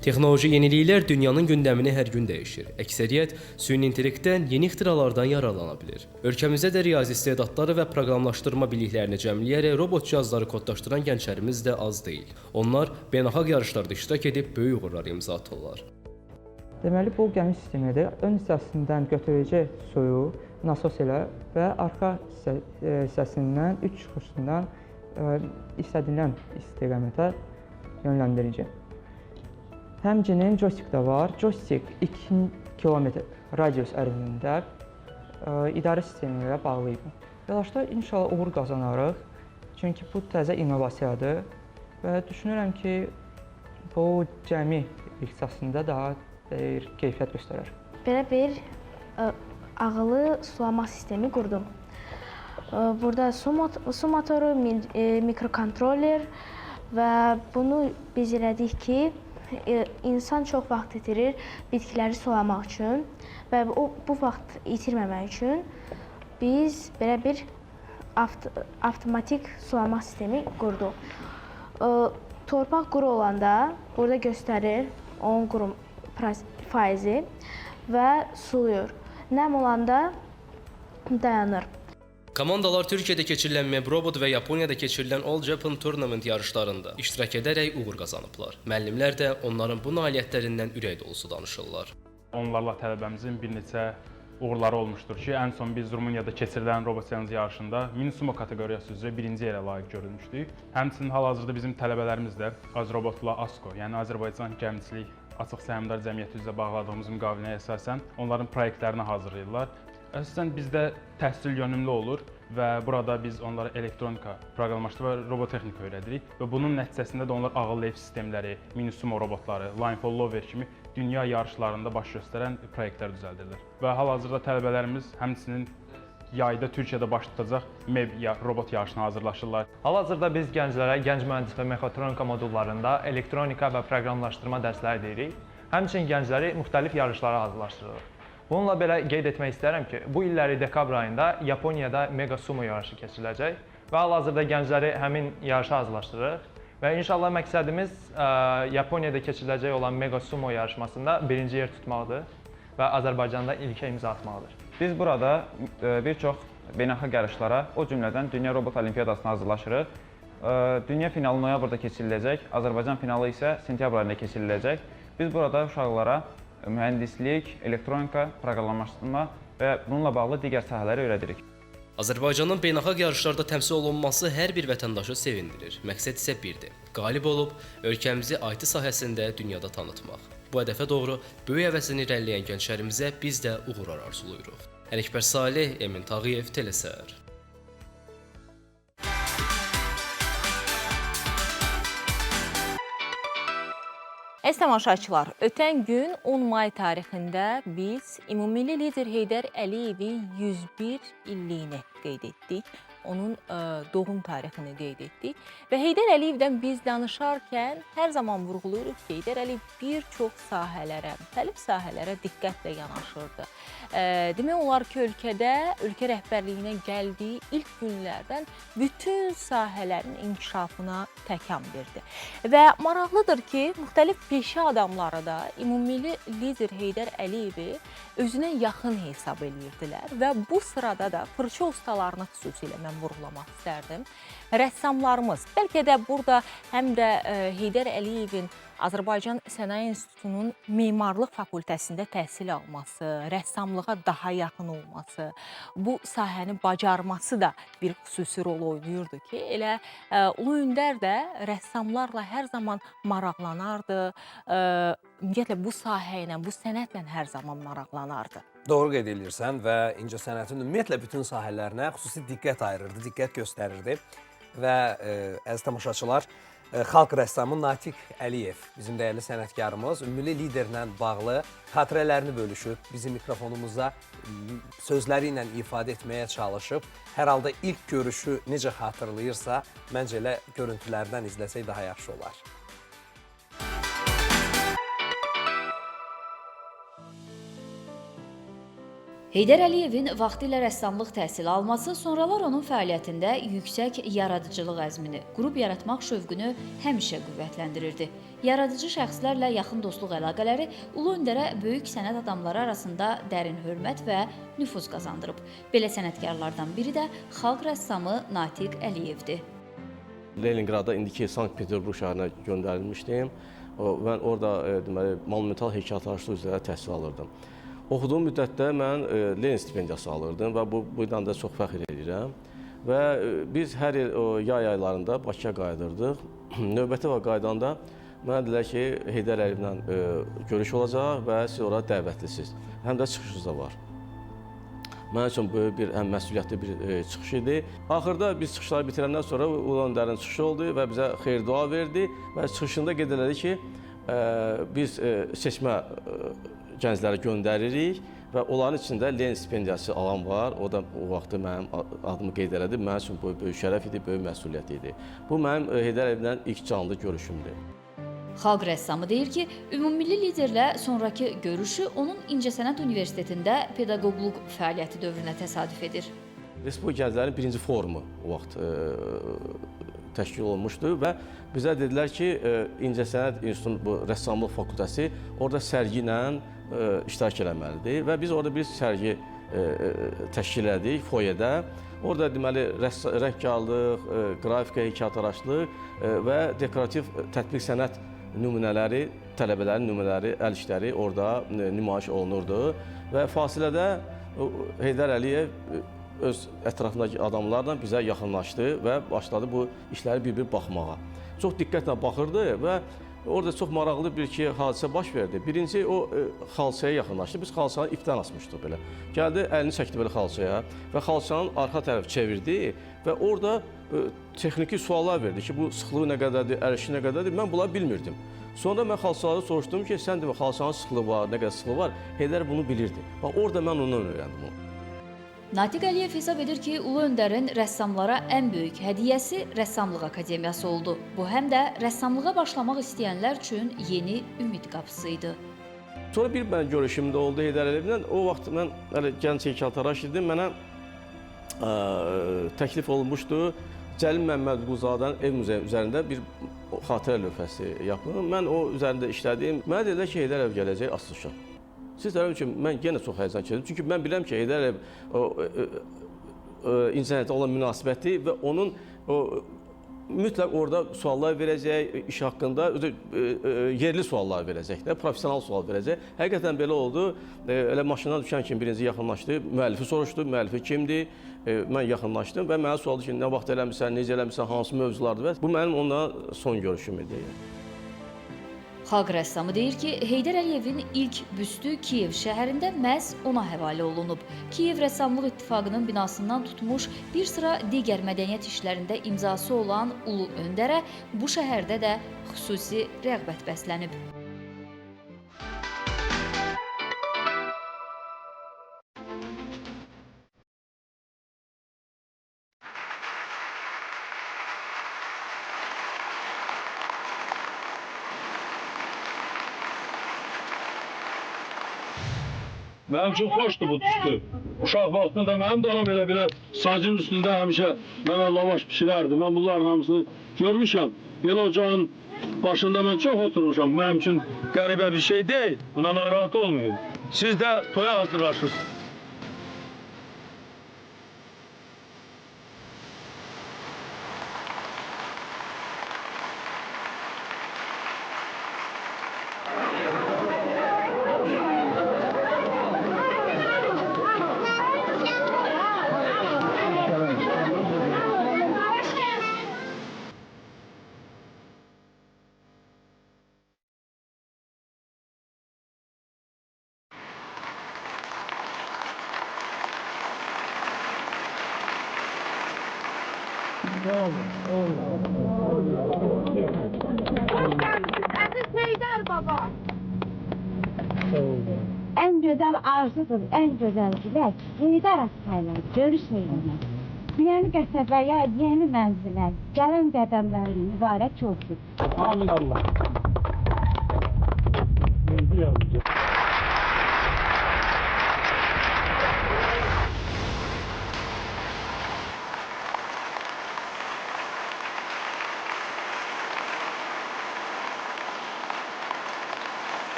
Texnoloji yeniliklər dünyanın gündəmini hər gün dəyişir. Əksəriyyət süni intellektdən, yeni ixtiralardan yararlana bilir. Ölkəmizdə də riyazi istedadları və proqramlaşdırma biliklərini cəmləyərək robot cihazları kodlaşdıran gənclərimiz də az deyil. Onlar beynəlxalq yarışlarda iştirak edib böyük uğurlar imza atırlar. Deməli, bu gəmi sistemidir. Ön hissəsindən götürücü suyu nasos ilə və arxa hissəsindən 3 çıxışından istədilən istiqamətə yönləndirici. Həmçinin joystick də var. Joystick 2 kilometr radius ərzində idarə sistemi ilə bağlıyıq. Yavaşda inşallah uğur qazanarıq. Çünki bu təzə innovasiyadır və düşünürəm ki, bu gəmi ixtisasında daha bir keyfiyyət göstərər. Belə bir ağıllı sulama sistemi qurdum. Burada su motoru, mikrokontroller və bunu biz elədik ki, insan çox vaxt itirir bitkiləri sulamaq üçün və bu vaxt itirməmək üçün biz belə bir avtomatik sulama sistemi qurduq. Torpaq quru olanda burada göstərir onun quru faizi və suluyur. Nəm olanda dayanır. Komandalar Türkiyədə keçirilən Mebrobot və Yaponiyada keçirilən All Japan Tournament yarışlarında iştirak edərək uğur qazanıblar. Müəllimlər də onların bu nailiyyətlərindən ürək dolusu danışırlar. Onlarla tələbəmizin bir neçə uğurları olmuşdur ki, ən son biz Rumuniyada keçirilən robot seansı yarışında mini sumo kateqoriyası üzrə birinci yerə layiq görülmüşdük. Həmçinin hal-hazırda bizim tələbələrimiz də Azrobotla ASKO, yəni Azərbaycan Gəmiçilik Açıq Səhmdar Cəmiyyəti üzrə bağladığımız müqaviləyə əsasən onların proyektlərini hazırlayırlar. Əsasən bizdə təhsil yönümlü olur. və burada biz onlara elektronika, proqramlaşdırma və robotexnika öyrədirik və bunun nəticəsində də onlar ağıllı ev sistemləri, mini sumo robotları, line follower kimi dünya yarışlarında baş göstərən proyektlər düzəldirlər. Və hal-hazırda tələbələrimiz həmçinin yayda Türkiyədə baş tutacaq MEB robot yarışına hazırlaşırlar. Hal-hazırda biz gənclərə gənc mühəndis və mexatronika modullarında elektronika və proqramlaşdırma dərsləri deyirik. Həmçinin gəncləri müxtəlif yarışlara hazırlaşdırırıq. Bununla belə qeyd etmək istərəm ki, bu illəri dekabr ayında Yaponiyada Mega Sumo yarışı keçiriləcək və hal-hazırda gəncləri həmin yarışa hazırlaşdırırıq. Və inşallah məqsədimiz Yaponiyada keçiriləcək olan Mega Sumo yarışmasında birinci yer tutmaqdır və Azərbaycanda ilkə imza atmaqdır. Biz burada bir çox beynəlxalq yarışlara, o cümlədən Dünya Robot Olimpiyadasına hazırlaşırıq. Dünya finalı noyabrda keçiriləcək, Azərbaycan finalı isə sentyabr ayında keçiriləcək. Biz burada uşaqlara mühəndislik, elektronika, proqramlaşdırma və bununla bağlı digər sahələri öyrədirik. Azərbaycanın beynəlxalq yarışlarda təmsil olunması hər bir vətəndaşı sevindirir. Məqsəd isə birdir: qalib olub ölkəmizi IT sahəsində dünyada tanıtmaq. Bu hədəfə doğru böyük həvəsini irəliləyən gənclərimizə biz də uğurlar arzulayırıq. Ələkbər Salih, Emin Tağıyev, Telesər. Əziz tamaşaçılar, ötən gün 10 may tarixində biz ümummilli lider Heydər Əliyevin 101 illiyini qeyd etdik. Onun doğum tarixini qeyd etdik. Və Heydər Əliyevdən biz danışarkən hər zaman vurğulayırıq ki, Heydər Əliyev bir çox sahələrə, müxtəlif sahələrə diqqətlə yanaşırdı. Demək olar ki, ölkə rəhbərliyinə gəldiyi ilk günlərdən bütün sahələrin inkişafına təkan verdi. Və maraqlıdır ki, müxtəlif peşə adamları da ümummilli lider Heydər Əliyevi özünə yaxın hesab edirdilər və bu sırada da fırça ustalarını xüsusilə mən vurğulamaq istərdim. Rəssamlarımız, bəlkə də burada həm də Heydər Əliyevin Azərbaycan Sənaye İnstitutunun memarlıq fakültəsində təhsil alması, rəssamlığa daha yaxın olması, bu sahəni bacarması da bir xüsusi rol oynayırdı ki, elə Ulu Öndər də rəssamlarla hər zaman maraqlanardı, ümumiyyətlə bu sahə ilə, bu sənətlə hər zaman maraqlanardı. Doğru qeyd edirsən və incəsənətin ümumiyyətlə bütün sahələrinə xüsusi diqqət ayırırdı, diqqət göstərirdi və əziz tamaşaçılar, xalq rəssamı Natiq Əliyev, bizim dəyərli sənətkarımız, ümummilli liderlə bağlı xatirələrini bölüşüb, bizim mikrofonumuza sözləri ilə ifadə etməyə çalışıb. Hər halda ilk görüşü necə xatırlayırsa, məncə elə görüntülərdən izləsək daha yaxşı olar. Heydər Əliyevin vaxtilə rəssamlıq təhsili alması sonralar onun fəaliyyətində yüksək yaradıcılıq əzmini, qrup yaratmaq şövqünü həmişə qüvvətləndirirdi. Yaradıcı şəxslərlə yaxın dostluq əlaqələri Ulu Öndərə böyük sənət adamları arasında dərin hörmət və nüfuz qazandırıb. Belə sənətkarlardan biri də xalq rəssamı Natiq Əliyevdir. Leninqrada, indiki Sankt-Peterburq şəhərinə göndərilmişdim. Mən orada monumental heykəltaraşlıq üzrə təhsil alırdım. Oxuduğum müddətdə mən Lenin stipendiyası alırdım və bu ilə də çox fəxr edirəm. Və biz hər il yay aylarında Bakıya qayıdırdıq. Növbəti vaxt qaydanda mənə dedilər ki, Heydər Əliyevlə görüş olacaq və siz ora dəvətlisiniz. Həm də çıxışınız da var. Mənim üçün böyük bir məsuliyyətli bir çıxış idi. Axırda biz çıxışları bitirəndən sonra Ulu Öndərin çıxışı oldu və bizə xeyir-dua verdi və çıxışında qeyd elədi ki, biz seçmə gəncləri göndəririk və onların içində Lenin stipendiyası alan var. O da o vaxtı mənim adımı qeyd elədi. Mənim üçün böyük şərəf idi, böyük məsuliyyət idi. Bu mənim Heydər Əliyevlə ilk canlı görüşümdür. Xalq rəssamı deyir ki, ümummilli liderlə sonrakı görüşü onun İncəsənət Universitetində pedaqoqluq fəaliyyəti dövrünə təsadüf edir. Respublika gənclərinin birinci forumu o vaxt təşkil olunmuşdu və bizə dedilər ki, İncəsənət İnstitutunun bu rəssamlıq fakültəsi orada sərgi ilə iştirak eləməlidir və biz orada bir sərgi təşkil elədik foyedə. Orada deməli rəngkarlıq, qrafika, heykəltaraşlıq və dekorativ tətbiq sənət nümunələri, tələbələrin nümunələri, əl işləri orada nümayiş olunurdu və fasilədə Heydər Əliyev öz ətrafındakı adamlarla bizə yaxınlaşdı və başladı bu işləri bir-bir baxmağa. Çox diqqətlə baxırdı və Orada çox maraqlı bir-iki hadisə baş verdi. Birinci, o xalçaya yaxınlaşdı. Biz xalçanı ipdən asmışdıq belə. Gəldi, əlini çəkdi belə xalçaya və xalçanın arxa tərəfi çevirdi və orada texniki suallar verdi ki, bu sıxlığı nə qədərdir, ərişi nə qədərdir, mən bunları bilmirdim. Sonra mən xalçaları soruşdum ki, sən demə xalçanın sıxlığı var, nə qədər sıxlığı var, Heydər bunu bilirdi. Və orada mən ondan öyrəndim onu. Natiq Əliyev hesab edir ki, Ulu Öndərin rəssamlara ən böyük hədiyyəsi Rəssamlıq Akademiyası oldu. Bu həm də rəssamlığa başlamaq istəyənlər üçün yeni ümid qapısı idi. Sonra bir mən görüşümdə oldu Heydər Əliyevlə. O vaxt mən gənc heykəltaraş idim. Mənə təklif olunmuşdu. Cəlil Məmmədquluzadənin ev muzeyi üzərində bir xatirə lövhəsi yapın. Mən o üzərində işlədim. Mənə dedilər ki, Heydər Əliyev gələcək açılışa. Sizlər üçün mən yenə çox həyəcan keçirdim. Çünki mən bilirəm ki, Heydər Əliyev incəsənətə olan münasibəti və onun mütləq orada suallar verəcək, iş haqqında yerli suallar verəcək də, professional sual verəcək. Həqiqətən belə oldu. Elə maşından düşən kimi birinci yaxınlaşdı, müəllifi soruşdu, müəllifi kimdir? Mən yaxınlaşdım və mənə sualdı ki, nə vaxt eləmirsən, necə eləmirsən, hansı mövzulardır? Bu mənim onunla son görüşüm idi. Xalq rəssamı deyir ki, Heydər Əliyevin ilk büstü Kiyev şəhərində məhz ona həvalə olunub. Kiyev Rəssamlıq İttifaqının binasından tutmuş bir sıra digər mədəniyyət işlərində imzası olan Ulu Öndərə bu şəhərdə də xüsusi rəğbət bəslənib. Mənim üçün xoşdur bu tüstü. Uşaq vaxtında mənim də belə sacın üstündə həmişə mənə lavaş pişirərdi. Mən bunların hamısını görmüşəm. Belə ocağın başında mən çox oturmuşam. Mənim üçün qəribə bir şey deyil. Buna narahat olmayın. Siz də toya hazırlaşırsınız. Aziz Heydər baba. En güzel arzudur, en güzel dilek Heydər Asayla görüş eylemek. Yeni qəsəbəyə, yeni mənzilə, gəlin qədəmlərin mübarək olsun. Amin Allah.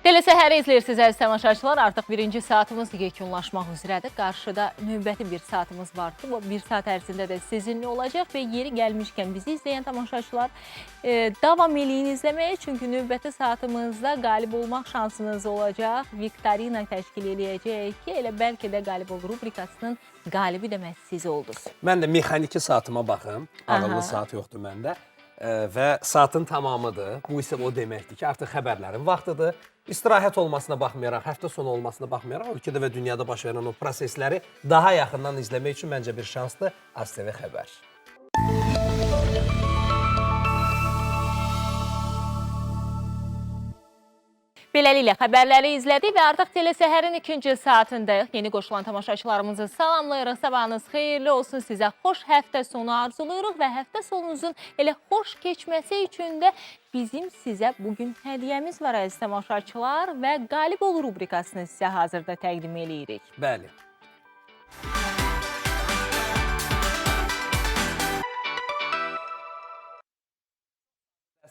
Telesəhəri izləyirsiniz əziz tamaşaçılar. Artıq birinci saatımız yekunlaşmaq üzrədir. Qarşıda növbəti bir saatımız var ki, bu bir saat ərzində də sizinlə olacaq və yeri gəlmişkən bizi izləyən tamaşaçılar davam eləyin izləməyə. Çünki növbəti saatımızda qalib olmaq şansınız olacaq. Viktorina təşkil eləyəcək ki, elə bəlkə də qalib ol rubrikasının qalibi də məhz siz oldunuz. Mən də mexaniki saatıma baxım. Ağıllı saat yoxdur məndə. Və saatın tamamıdır. Bu isə o deməkdir ki, artıq xəbərlərin vaxtıdır. İstirahət olmasına baxmayaraq, həftə sonu olmasına baxmayaraq, ölkədə və dünyada baş verən o prosesləri daha yaxından izləmək üçün məncə bir şansdır. ASTV Xəbər. Beləliklə, xəbərləri izlədik və artıq telesəhərin ikinci saatındayıq. Yeni qoşulan tamaşaçılarımızı salamlayırıq. Sabahınız xeyirli olsun. Sizə xoş həftə sonu arzulayırıq və həftə sonunuzun elə xoş keçməsi üçün də bizim sizə bugün hədiyyəmiz var əziz tamaşaçılar və qalib ol rubrikasını sizə hazırda təqdim edirik. Bəli.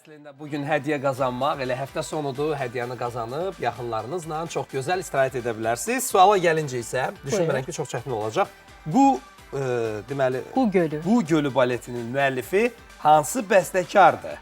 Əslində bugün hədiyyə qazanmaq, elə həftə sonudur, hədiyyəni qazanıb yaxınlarınızla çox gözəl istirahət edə bilərsiniz. Suala gəlincə isə düşünmürəm ki, çox çətin olacaq. Deməli, Qu Gölü baletinin müəllifi hansı bəstəkardır?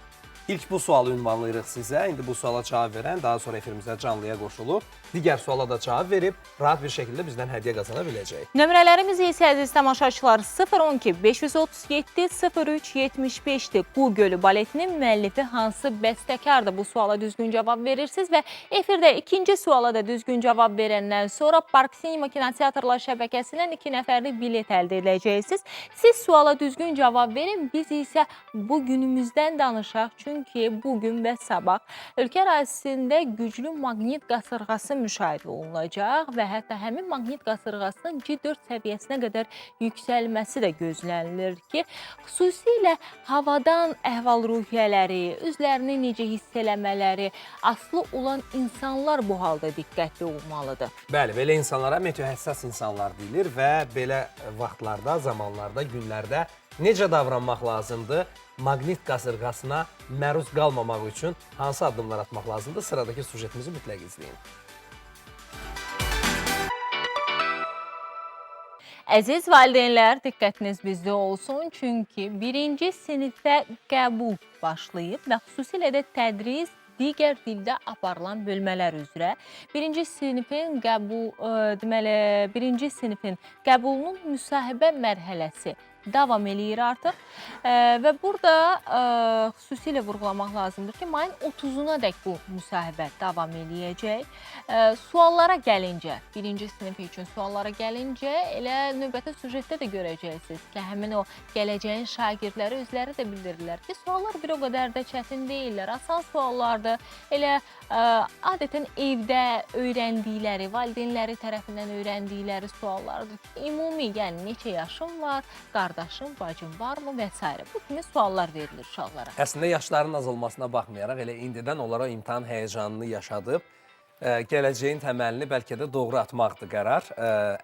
İlk bu sualı ünvanlayırıq sizə. İndi bu suala cavab verən daha sonra efirimizdə canlıya qoşulub. Digər suala da cavab verib, rahat bir şəkildə bizdən hədiyyə qazana biləcək. Nömrələrimiz isə əziz tamaşaçılar 012 537 03 75-dir. Qu Gölü baletinin müəllifi hansı bəstəkardır? Bu suala düzgün cavab verirsiniz və efirdə ikinci suala da düzgün cavab verəndən sonra Park Sinema Kinoteatrlar şəbəkəsindən 2 nəfərlik bilet əldə edəcəksiniz. Siz suala düzgün cavab verin, biz isə bu günümüzdən danışaq. Çünki bugün və sabah ölkə ərazisində güclü maqnit qasırğası müşahidə olunacaq və hətta həmin maqnit qasırğasının G4 səviyyəsinə qədər yüksəlməsi də gözlənilir ki, xüsusilə havadan əhval-ruhiyyələri, özlərini necə hiss eləmələri asılı olan insanlar bu halda diqqətli olmalıdır. Bəli, belə insanlara meteohəssas insanlar deyilir və belə vaxtlarda, zamanlarda, günlərdə necə davranmaq lazımdır? Maqnit qasırğasına məruz qalmamaq üçün hansı addımlar atmaq lazımdır? Sıradakı sujetimizi mütləq izləyin. Əziz valideynlər, diqqətiniz bizdə olsun, çünki birinci sinifə qəbul başlayıb və xüsusilə də tədris digər dildə aparılan bölmələr üzrə birinci sinifin qəbulunun müsahibə mərhələsi davam eləyir artıq və burada xüsusilə vurğulamaq lazımdır ki, mayın 30-una dək bu müsahibə davam eləyəcək. Suallara gəlincə, birinci sinif üçün suallara gəlincə, elə növbəti sujetdə də görəcəksiniz ki, həmin o gələcəyin şagirdləri özləri də bildirirlər ki, suallar bir o qədər də çətin deyirlər, asan suallardır. Elə adətən evdə öyrəndikləri, valideynləri tərəfindən öyrəndikləri suallardır ki, ümumi, yəni neçə yaşım var, qardaşım, bacım varmı və s. Bu kimi suallar verilir uşaqlara. Əslində yaşların az olmasına baxmayaraq elə indidən onlara imtahan həyəcanını yaşadıb, gələcəyin təməlini bəlkə də doğru atmaqdır qərar.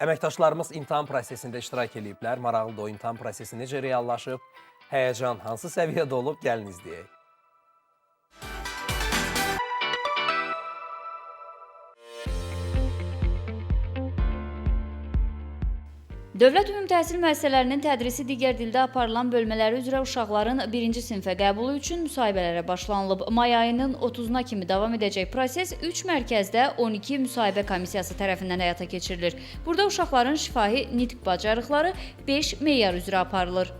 Əməkdaşlarımız imtahan prosesində iştirak ediblər. Maraqlıdır o imtahan prosesi necə reallaşıb, həyəcan hansı səviyyədə olub, gəlin izləyək. Dövlət ümumi təhsil müəssisələrinin tədrisi digər dildə aparılan bölmələri üzrə uşaqların birinci sinifə qəbulu üçün müsahibələrə başlanılıb. May ayının 30-na kimi davam edəcək proses 3 mərkəzdə 12 müsahibə komissiyası tərəfindən həyata keçirilir. Burada uşaqların şifahi nitq bacarıqları 5 meyar üzrə aparılır.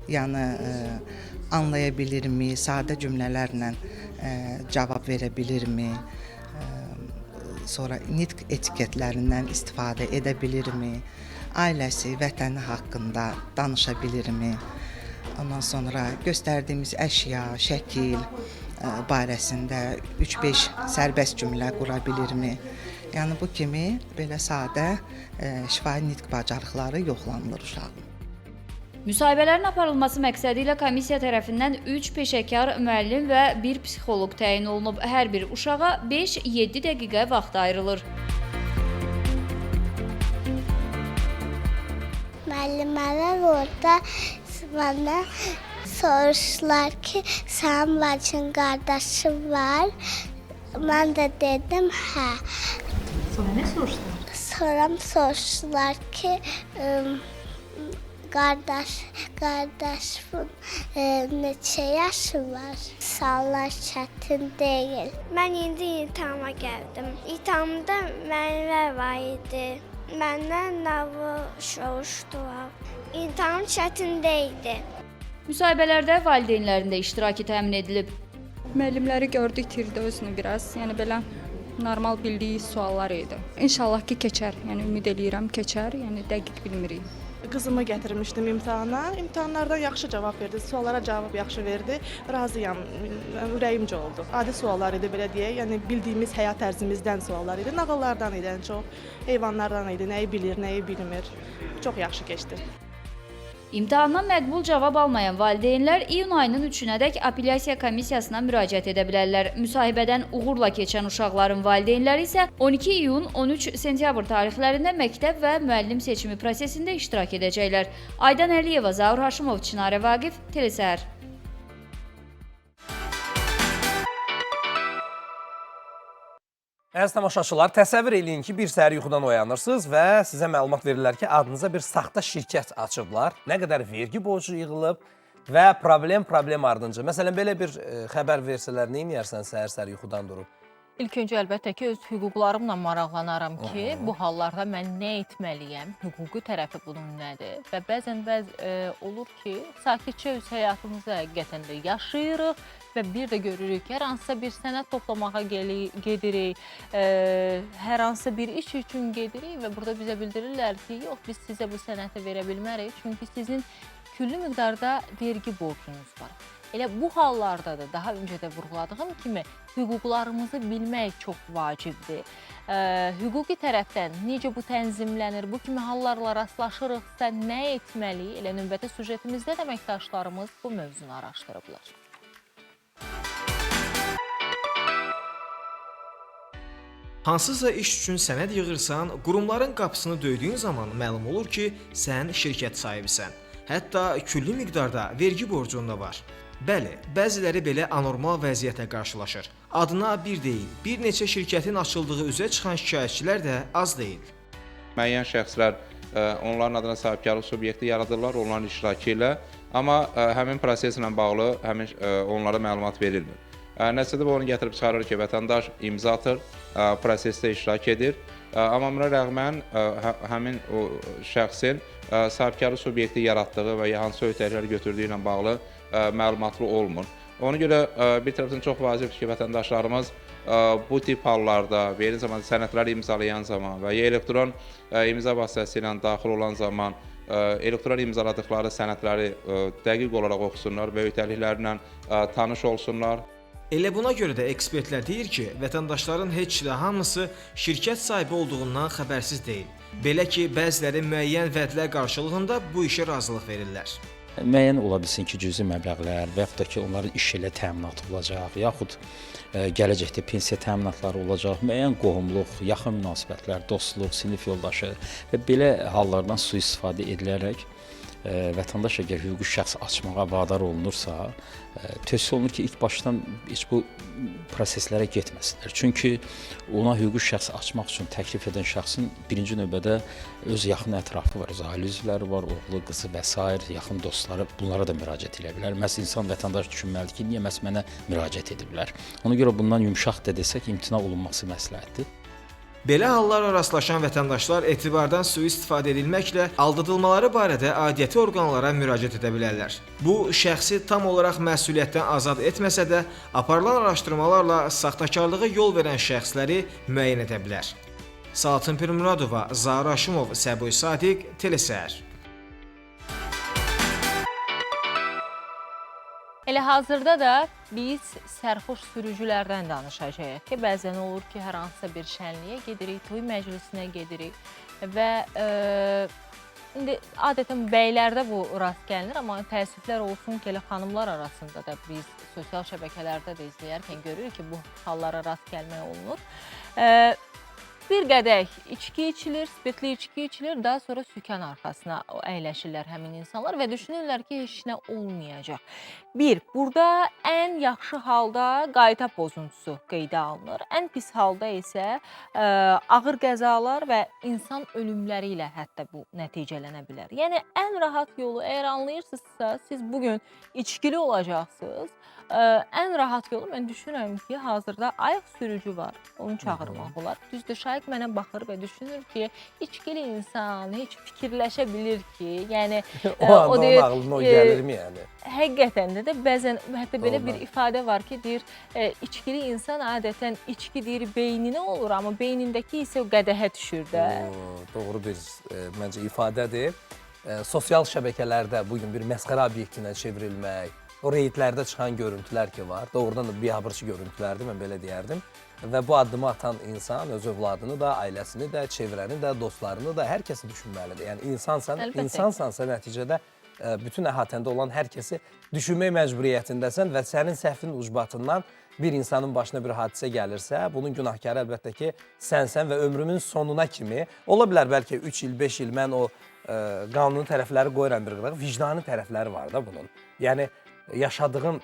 Yəni, anlaya bilirmi, sadə cümlələrlə cavab verə bilirmi, sonra nitq etiketlərindən istifadə edə bilirmi, ailəsi, vətəni haqqında danışa bilirmi, ondan sonra göstərdiyimiz əşya, şəkil barəsində 3-5 sərbəst cümlə qura bilirmi? Yəni bu kimi belə sadə şifahi nitq bacarıqları yoxlanılır uşağın. Müsahibələrin aparılması məqsədi ilə komissiya tərəfindən 3 peşəkar müəllim və 1 psixoloq təyin olunub. Hər bir uşağa 5-7 dəqiqə vaxt ayrılır. Müəllimələr orada mənə soruşdular ki, sənin bacın, qardaşın var. Mən də dedim, hə. Sonra nə soruşdular? Sonra soruşdular ki, qardaşımın neçə yaşı var? Suallar çətin deyil. Mən indi imtahana gəldim. İmtahamda müəllimlər var idi. Məndən navı soruşdular. İmtahan çətin deyildi. Müsahibələrdə valideynlərin də iştirakı təmin edilib. Müəllimləri gördü, itirdi özünü biraz. Yəni belə normal bildiyi suallar idi. İnşallah ki, keçər. Yəni ümid eləyirəm keçər. Yəni dəqiq bilmirik. Qızımı gətirmişdim imtahana. İmtahanlardan yaxşı cavab verdi. Suallara cavab yaxşı verdi. Razıyam. Ürəyimcə oldu. Adi suallar idi belə deyək. Yəni bildiyimiz həyat tərzimizdən suallar idi. Nağıllardan idi ən çox. Heyvanlardan idi. Nəyi bilir, nəyi bilmir. Çox yaxşı keçdi. İmtahandan məqbul cavab almayan valideynlər iyun ayının 3-nədək apellyasiya komissiyasına müraciət edə bilərlər. Müsahibədən uğurla keçən uşaqların valideynləri isə 12 iyun 13 sentyabr tarixlərində məktəb və müəllim seçimi prosesində iştirak edəcəklər. Aydan Əliyeva, Zaur Haşimov, Çinarə Vaqif, Telesəhər. Əziz tamaşaçılar, təsəvvür eləyin ki, bir səhər yuxudan oyanırsınız və sizə məlumat verirlər ki, adınıza bir saxta şirkət açıblar. Nə qədər vergi borcu yığılıb və problem ardınca. Məsələn, belə bir xəbər versələr, nə edərsən səhər-səhər yuxudan durub? İlk öncə əlbəttə ki, öz hüquqlarımla maraqlanaram ki, bu hallarda mən nə etməliyəm, hüquqi tərəfi bunun nədir və bəzən olur ki, sakitcə öz həyatımızı həqiqətən də yaşayırıq və bir də görürük ki, hər hansısa bir sənəd toplamağa gedirik, hər hansısa bir iş üçün gedirik və burada bizə bildirirlər ki, yox, biz sizə bu sənəti verə bilmərik, çünki sizin küllü miqdarda vergi borcunuz var. Elə bu hallarda da daha öncə də vurğuladığım kimi hüquqlarımızı bilmək çox vacibdir. Hüquqi tərəfdən necə bu tənzimlənir, bu kimi hallarla rastlaşırıqsa nə etməliyik? Elə növbəti sujetimizdə də əməkdaşlarımız bu mövzunu araşdırıblar. Hansısa iş üçün sənəd yığırsan, qurumların qapısını döydüyün zaman məlum olur ki, sən şirkət sahibisən. Hətta külli miqdarda vergi borcun da var. Bəli, bəziləri belə anormal vəziyyətə qarşılaşır. Adına bir deyil, bir neçə şirkətin açıldığı üzə çıxan şikayətçilər də az deyil. Müəyyən şəxslər onların adına sahibkarlıq subyekti yaradırlar, onların iştirakı ilə, amma həmin proseslə bağlı onlara məlumat verilmir. Nəticədə bu onu gətirib çıxarır ki, vətəndaş imza atır, prosesdə iştirak edir, amma buna rəğmən həmin o şəxsin sahibkarlıq subyekti yaratdığı və ya hansı öhdəlikləri götürdüyü ilə bağlı məlumatlı olmur. Ona görə bir tərəfdən çox vacibdir ki, vətəndaşlarımız bu tip hallarda, eyni zamanda sənədləri imzalayan zaman və ya elektron imza vasitəsilə daxil olan zaman elektron imzaladıqları sənədləri dəqiq olaraq oxusunlar və öhdəliklərlə tanış olsunlar. Elə buna görə də ekspertlər deyir ki, vətəndaşların heç də hamısı şirkət sahibi olduğundan xəbərsiz deyil. Belə ki, bəziləri müəyyən vədlər qarşılığında bu işə razılıq verirlər. Müəyyən ola bilsin ki, cüzi məbləğlər və yaxud da ki, onların iş ilə təminatı olacaq, yaxud gələcəkdə pensiya təminatları olacaq, müəyyən qohumluq, yaxın münasibətlər, dostluq, sinif yoldaşı və belə hallardan sui-istifadə edilərək vətəndaş əgər hüquqi şəxs açmağa vadar olunursa, tövsiyə olunur ki, ilk başdan heç bu proseslərə getməsinlər. Çünki ona hüquqi şəxs açmaq üçün təklif edən şəxsin birinci növbədə öz yaxın ətrafı var, öz ailə üzvləri var, oğlu, qızı və s. yaxın dostları, bunlara da müraciət edə bilər. Məhz insan vətəndaş düşünməlidir ki, niyə məhz mənə müraciət ediblər? Ona görə bundan yumşaq da desək, imtina olunması məsləhətdir. Belə hallarla rastlaşan vətəndaşlar etibardan sui-istifadə edilməklə aldadılmaları barədə aidiyyəti orqanlara müraciət edə bilərlər. Bu, şəxsi tam olaraq məsuliyyətdən azad etməsə də, aparılan araşdırmalarla saxtakarlığa yol verən şəxsləri müəyyən edə bilər. Saltın Pirmuradova, Zaur Aşimov, Səbuy Sadiq, Telesəhər. Elə hazırda da biz sərxoş sürücülərdən danışacağıq ki, bəzən olur ki, hər hansısa bir şənliyə gedirik, toy məclisinə gedirik və indi adətən bəylərdə bu rast gəlinir, amma təəssüflər olsun ki, elə xanımlar arasında da biz sosial şəbəkələrdə də izləyərkən görürük ki, bu hallara rast gəlmək olunur. Bir qədək içki içilir, spirtli içki içilir, daha sonra sükan arxasına əyləşirlər həmin insanlar və düşünürlər ki, heç nə olmayacaq. Burada ən yaxşı halda qayda pozuntusu qeydə alınır. Ən pis halda isə ağır qəzalar və insan ölümləri ilə hətta bu nəticələnə bilər. Yəni, ən rahat yolu, əgər anlayırsınızsa, siz bugün içkili olacaqsınız, ən rahat yolu mən düşünürəm ki, hazırda ayıq sürücü var, onu çağırmaq olar. Düzdür, şahid mənə baxır və düşünür ki, içkili insan heç fikirləşə bilir ki, yəni o adamın ağlına o gəlirmi yəni? Həqiqətən də bəzən hətta belə bir ifadə var ki, deyir, içkili insan adətən içki deyir beyninə olur, amma beynindəki isə o qədəhə düşür də. Doğru bir məncə ifadədir. Sosial şəbəkələrdə bugün bir məsxərə obyektinə çevrilmək, o reydlərdə çıxan görüntülər ki var, doğrudan da biabırçı görüntülərdir, mən belə deyərdim. Və bu addımı atan insan öz övladını da, ailəsini də, çevrəni də, dostlarını da, hər kəsi düşünməlidir. Yəni insansansa nəticədə bütün əhatəndə olan hər kəsi düşünmək məcburiyyətindəsən və sənin səhvin ucbatından bir insanın başına bir hadisə gəlirsə, bunun günahkarı əlbəttə ki sənsən və ömrümün sonuna kimi, ola bilər bəlkə 3 il, 5 il mən o qanuni tərəfləri qoyuram bir qıraq, vicdani tərəfləri var da bunun. Yəni, yaşadığın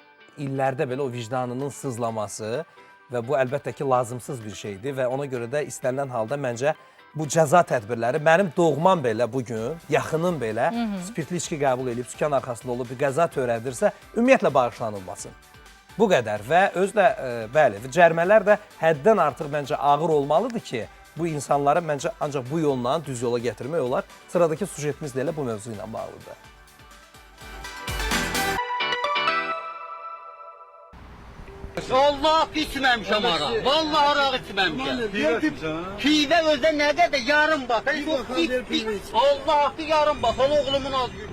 illərdə belə o vicdanının sızlaması və bu əlbəttə ki, lazımsız bir şeydir və ona görə də istənilən halda məncə bu cəza tədbirləri, mənim doğmam belə bugün, yaxınım belə spirtli içki qəbul edib, sükan arxasında olub bir qəza törədirsə, ümumiyyətlə bağışlanılmasın. Bu qədər və özlə, bəli, cərimələr də həddən artıq məncə ağır olmalıdır ki, bu insanları məncə ancaq bu yolla düz yola gətirmək olar. Sıradakı sujetimiz də elə bu mövzu ilə bağlıdır. Allah içməmişəm ara. Vallahi araq içməmişəm. Pivə özdə nə qədər yarım bax. Allah yarım bax. Oğlumun az gülü.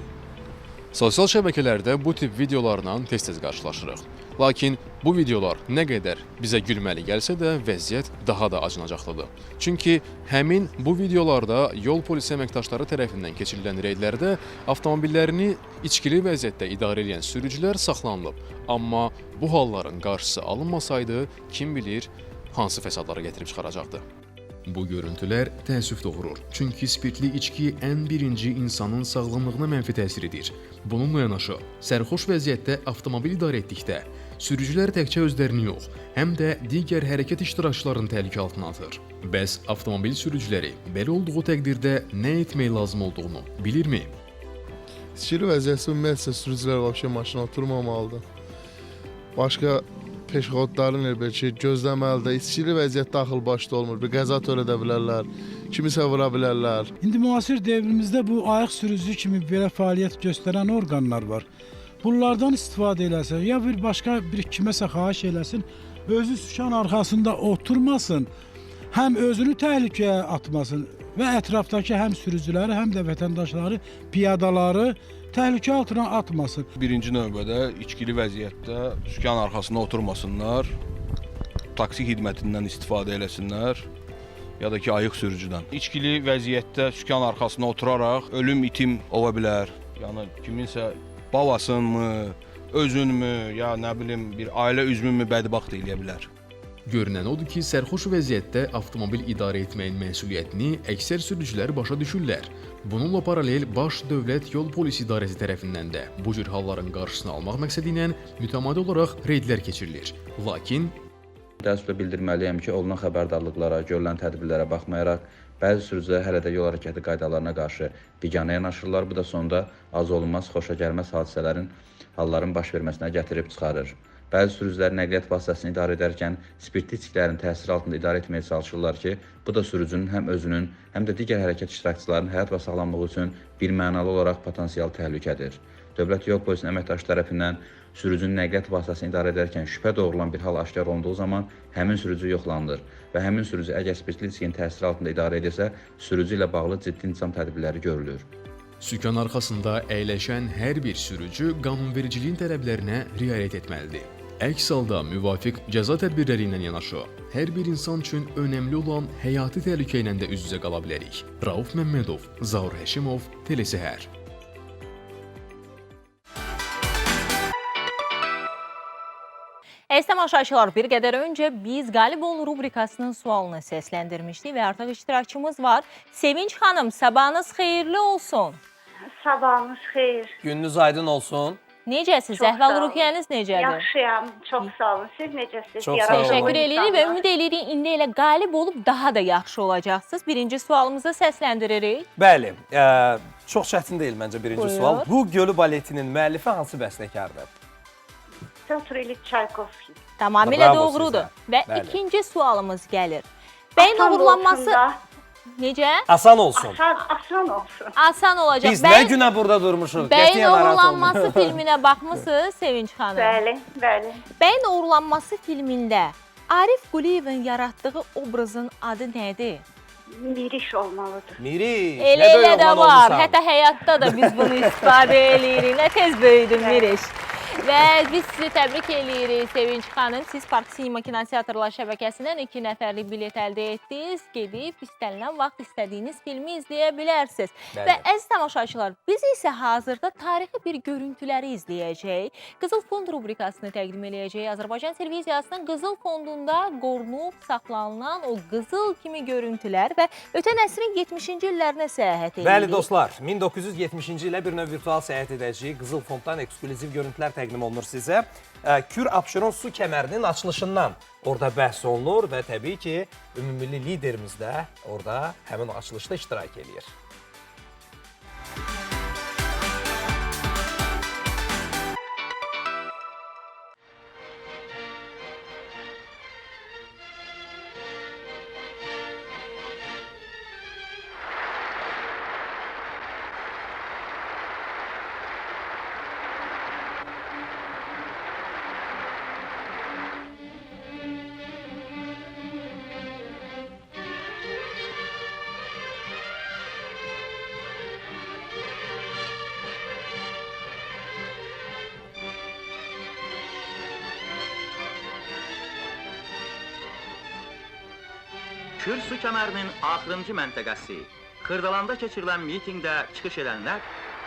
Sosial şəbəkələrdə bu tip videolarla tez-tez qarşılaşırıq. Lakin bu videolar nə qədər bizə gülməli gəlsə də vəziyyət daha da acınacaqlıdır. Çünki həmin bu videolarda yol polisi əməkdaşları tərəfindən keçirilən reydlərdə avtomobillərini içkili vəziyyətdə idarə edən sürücülər saxlanılıb. Amma bu halların qarşısı alınmasaydı, kim bilir hansı fəsadlara gətirib çıxaracaqdı. Bu görüntülər təəssüf doğurur. Çünki spirtli içki ən birinci insanın sağlamlığına mənfi təsir edir. Bununla yanaşı, sərxoş vəziyyətdə avtomobil idarə etdikdə sürücülər təkcə özlərini yox, həm də digər hərəkət iştirakçılarını təhlükə altına atır. Bəs avtomobil sürücüləri belə olduğu təqdirdə nə etmək lazım olduğunu bilirmi? İçkili vəziyyətdə ümumiyyətlə sürücülər vəbşə maşına oturmamalıdır. Başqa peşəxodların elə ki, gözləməlidir. İçkili vəziyyət daxil başda olmur. Bir qəza törədə bilərlər, kimisə vura bilərlər. İndi müasir devrimizdə bu ayıq sürücü kimi belə fəaliyyət göstərən orqanlar var. Bunlardan istifadə eləsin, ya bir başqa bir kiməsə xahiş eləsin, özü sükan arxasında oturmasın, həm özünü təhlükəyə atmasın və ətrafdakı həm sürücüləri, həm də vətəndaşları, piyadaları təhlükə altına atmasın. Birinci növbədə içkili vəziyyətdə sükan arxasında oturmasınlar, taksi xidmətindən istifadə eləsinlər, ya da ki, ayıq sürücüdən. İçkili vəziyyətdə sükan arxasında oturaraq ölüm itim ola bilər. Yəni kiminsə babasınmı, özünmü, ya nə bilim bir ailə üzvünmü bədbəxt eləyə bilər. Görünən odur ki, sərxoş vəziyyətdə avtomobil idarə etməyin məsuliyyətini əksər sürücülər başa düşürlər. Bununla paralel Baş Dövlət Yol Polisi İdarəsi tərəfindən də bu cür halların qarşısını almaq məqsədi ilə mütəmadi olaraq reydlər keçirilir. Lakin təəssüflə bildirməliyəm ki, olunan xəbərdarlıqlara, görülən tədbirlərə baxmayaraq, bəzi sürücülər hələ də yol hərəkəti qaydalarına qarşı biganə yanaşırlar. Bu da sonda az olunmaz, xoşagəlməz hadisələrin, halların baş verməsinə gətirib çıxarır. Bəzi sürücülər nəqliyyat vasitəsini idarə edərkən spirtli içkilərin təsiri altında idarə etməyə çalışırlar ki, bu da sürücünün həm özünün, həm də digər hərəkət iştirakçılarının həyat və sağlamlığı üçün bir mənalı olaraq potensial təhlükədir. Dövlət Yol Polisinin əməkdaşı tərəfindən sürücünün nəqliyyat vasitəsini idarə edərkən şübhə doğrulan bir hal aşkar olunduğu zaman həmin sürücü yoxlanılır və həmin sürücü əgər spirtli içkinin təsiri altında idarə edirsə, sürücü ilə bağlı ciddi intizam tədbirləri görülür. Sükan arxasında əyləşən hər bir sürücü qanunvericiliyin tələblərinə riayət etməlidir. Əks halda müvafiq cəza tədbirləri ilə yanaşı, hər bir insan üçün önəmli olan həyati təhlükə ilə də üz-üzə qala bilərik. Rauf Məmmədov, Zaur Həşimov, Telesəhər. Əziz tamaşaçılar, bir qədər öncə biz Qalib ol rubrikasının sualını səsləndirmişdik və artıq iştirakçımız var. Sevinç xanım, sabahınız xeyirli olsun. Sabahınız xeyir. Gününüz aydın olsun. Necəsiz? Əhval-ruhiyyəniz necədir? Yaxşıyam, çox sağ olun. Siz necəsiz? Çox sağ olun. Təşəkkür edirik və ümid edirik indi elə qalib olub daha da yaxşı olacaqsınız. Birinci sualımızı səsləndiririk. Bəli, çox çətin deyil məncə birinci sual. Bu Gölü baletinin müəllifi hansı bəstəkardır? Pyotr İliç Çaykovski. Tamamilə doğrudur. Və ikinci sualımız gəlir. Bəyin uğurlanması... Necə? Asan olsun. Asan olsun. Asan olacaq. Biz nə günə burada durmuşuq? Bəyin uğurlanması filminə baxmısınız Sevinç xanım? Bəli, bəli. Bəyin uğurlanması filmində Arif Quliyevin yaratdığı obrazın adı nədir? Miriş olmalıdır. Miriş. Elə də var. Hətta həyatda da biz bunu istifadə edirik. Nə tez böyüdün Miriş. Və biz sizi təbrik edirik Sevinç xanım. Siz Park Sinema Kinoteatrlar şəbəkəsindən 2 nəfərlik bilet əldə etdiniz. Gedib istənilən vaxt istədiyiniz filmi izləyə bilərsiniz. Və əziz tamaşaçılar, biz isə hazırda tarixi bir görüntüləri izləyəcəyik. Qızıl Fond rubrikasını təqdim edəcəyik. Azərbaycan televiziyasının Qızıl Fondunda qorunub saxlanılan o qızıl kimi görüntülər və ötən əsrin 70-ci illərinə səyahət edirik. Bəli dostlar, 1970-ci ilə bir növ virtual səyahət edəcəyik. Qızıl Fonddan eksklüziv görüntülər təqdim təqdim olunur sizə. Kür Abşeron su kəmərinin açılışından orada bəhs olunur və təbii ki, ümumilli liderimiz də orada həmin açılışda iştirak edir. Kür su kəmərinin axırıncı məntəqəsi Xırdalanda keçirilən mitingdə çıxış edənlər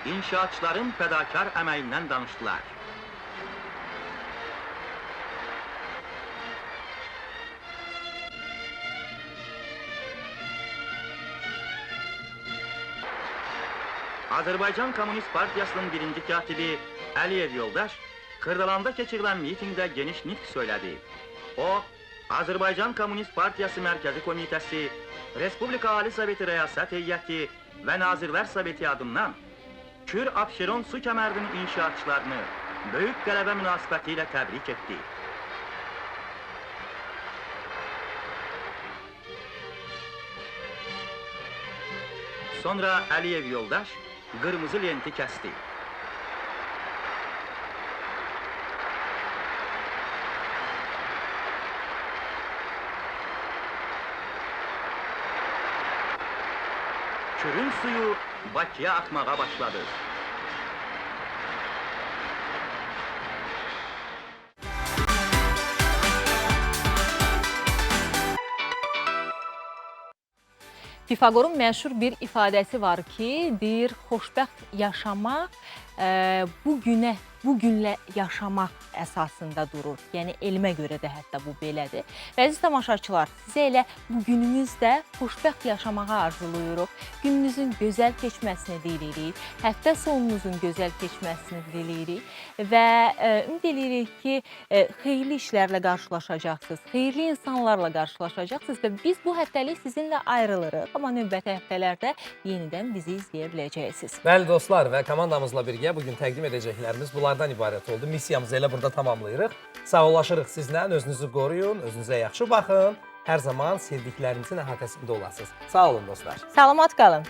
inşaatçıların fədakar əməyindən danışdılar. Azərbaycan Komünist Partiyasının birinci katibi Əliyev Yoldaş Xırdalanda keçirilən mitingdə geniş nitq söylədi. O, Azərbaycan Komünist Partiyası Mərkəzi Komitəsi, Respublika Ali Soveti Rəyasət Heyəti və Nazirlər Soveti adından Kür Abşeron su kəmərinin inşaatçılarını böyük qələbə münasibəti ilə təbrik etdi. Sonra Əliyev Yoldaş qırmızı lenti kəsdi. Kürün suyu Bakıya axmağa başladı. Pifaqorun məşhur bir ifadəsi var ki, deyir, xoşbəxt yaşamaq bu günlə yaşamaq əsasında durur. Yəni, elmə görə də hətta bu belədir. Və əziz tamaşaçılar, sizə elə bu günümüzdə xoşbəxt yaşamağı arzulayırıq. Gününüzün gözəl keçməsini diləyirik. Həftə sonunuzun gözəl keçməsini diləyirik. Və ümid edirik ki, xeyirli işlərlə qarşılaşacaqsınız. Xeyirli insanlarla qarşılaşacaqsınız və biz bu həftəlik sizinlə ayrılırıq. Amma növbəti həftələrdə yenidən bizi izləyə biləcəksiniz. Bəli dostlar və komandamızla birgə bugün təqdim edəcəklərimiz bunlardan ibarət oldu. Missiyamızı elə burada tamamlayırıq. Sağollaşırıq sizlə, özünüzü qoruyun, özünüzə yaxşı baxın. Hər zaman sevdiklərinizin əhatəsində olasınız. Sağ olun dostlar. Salamat qalın.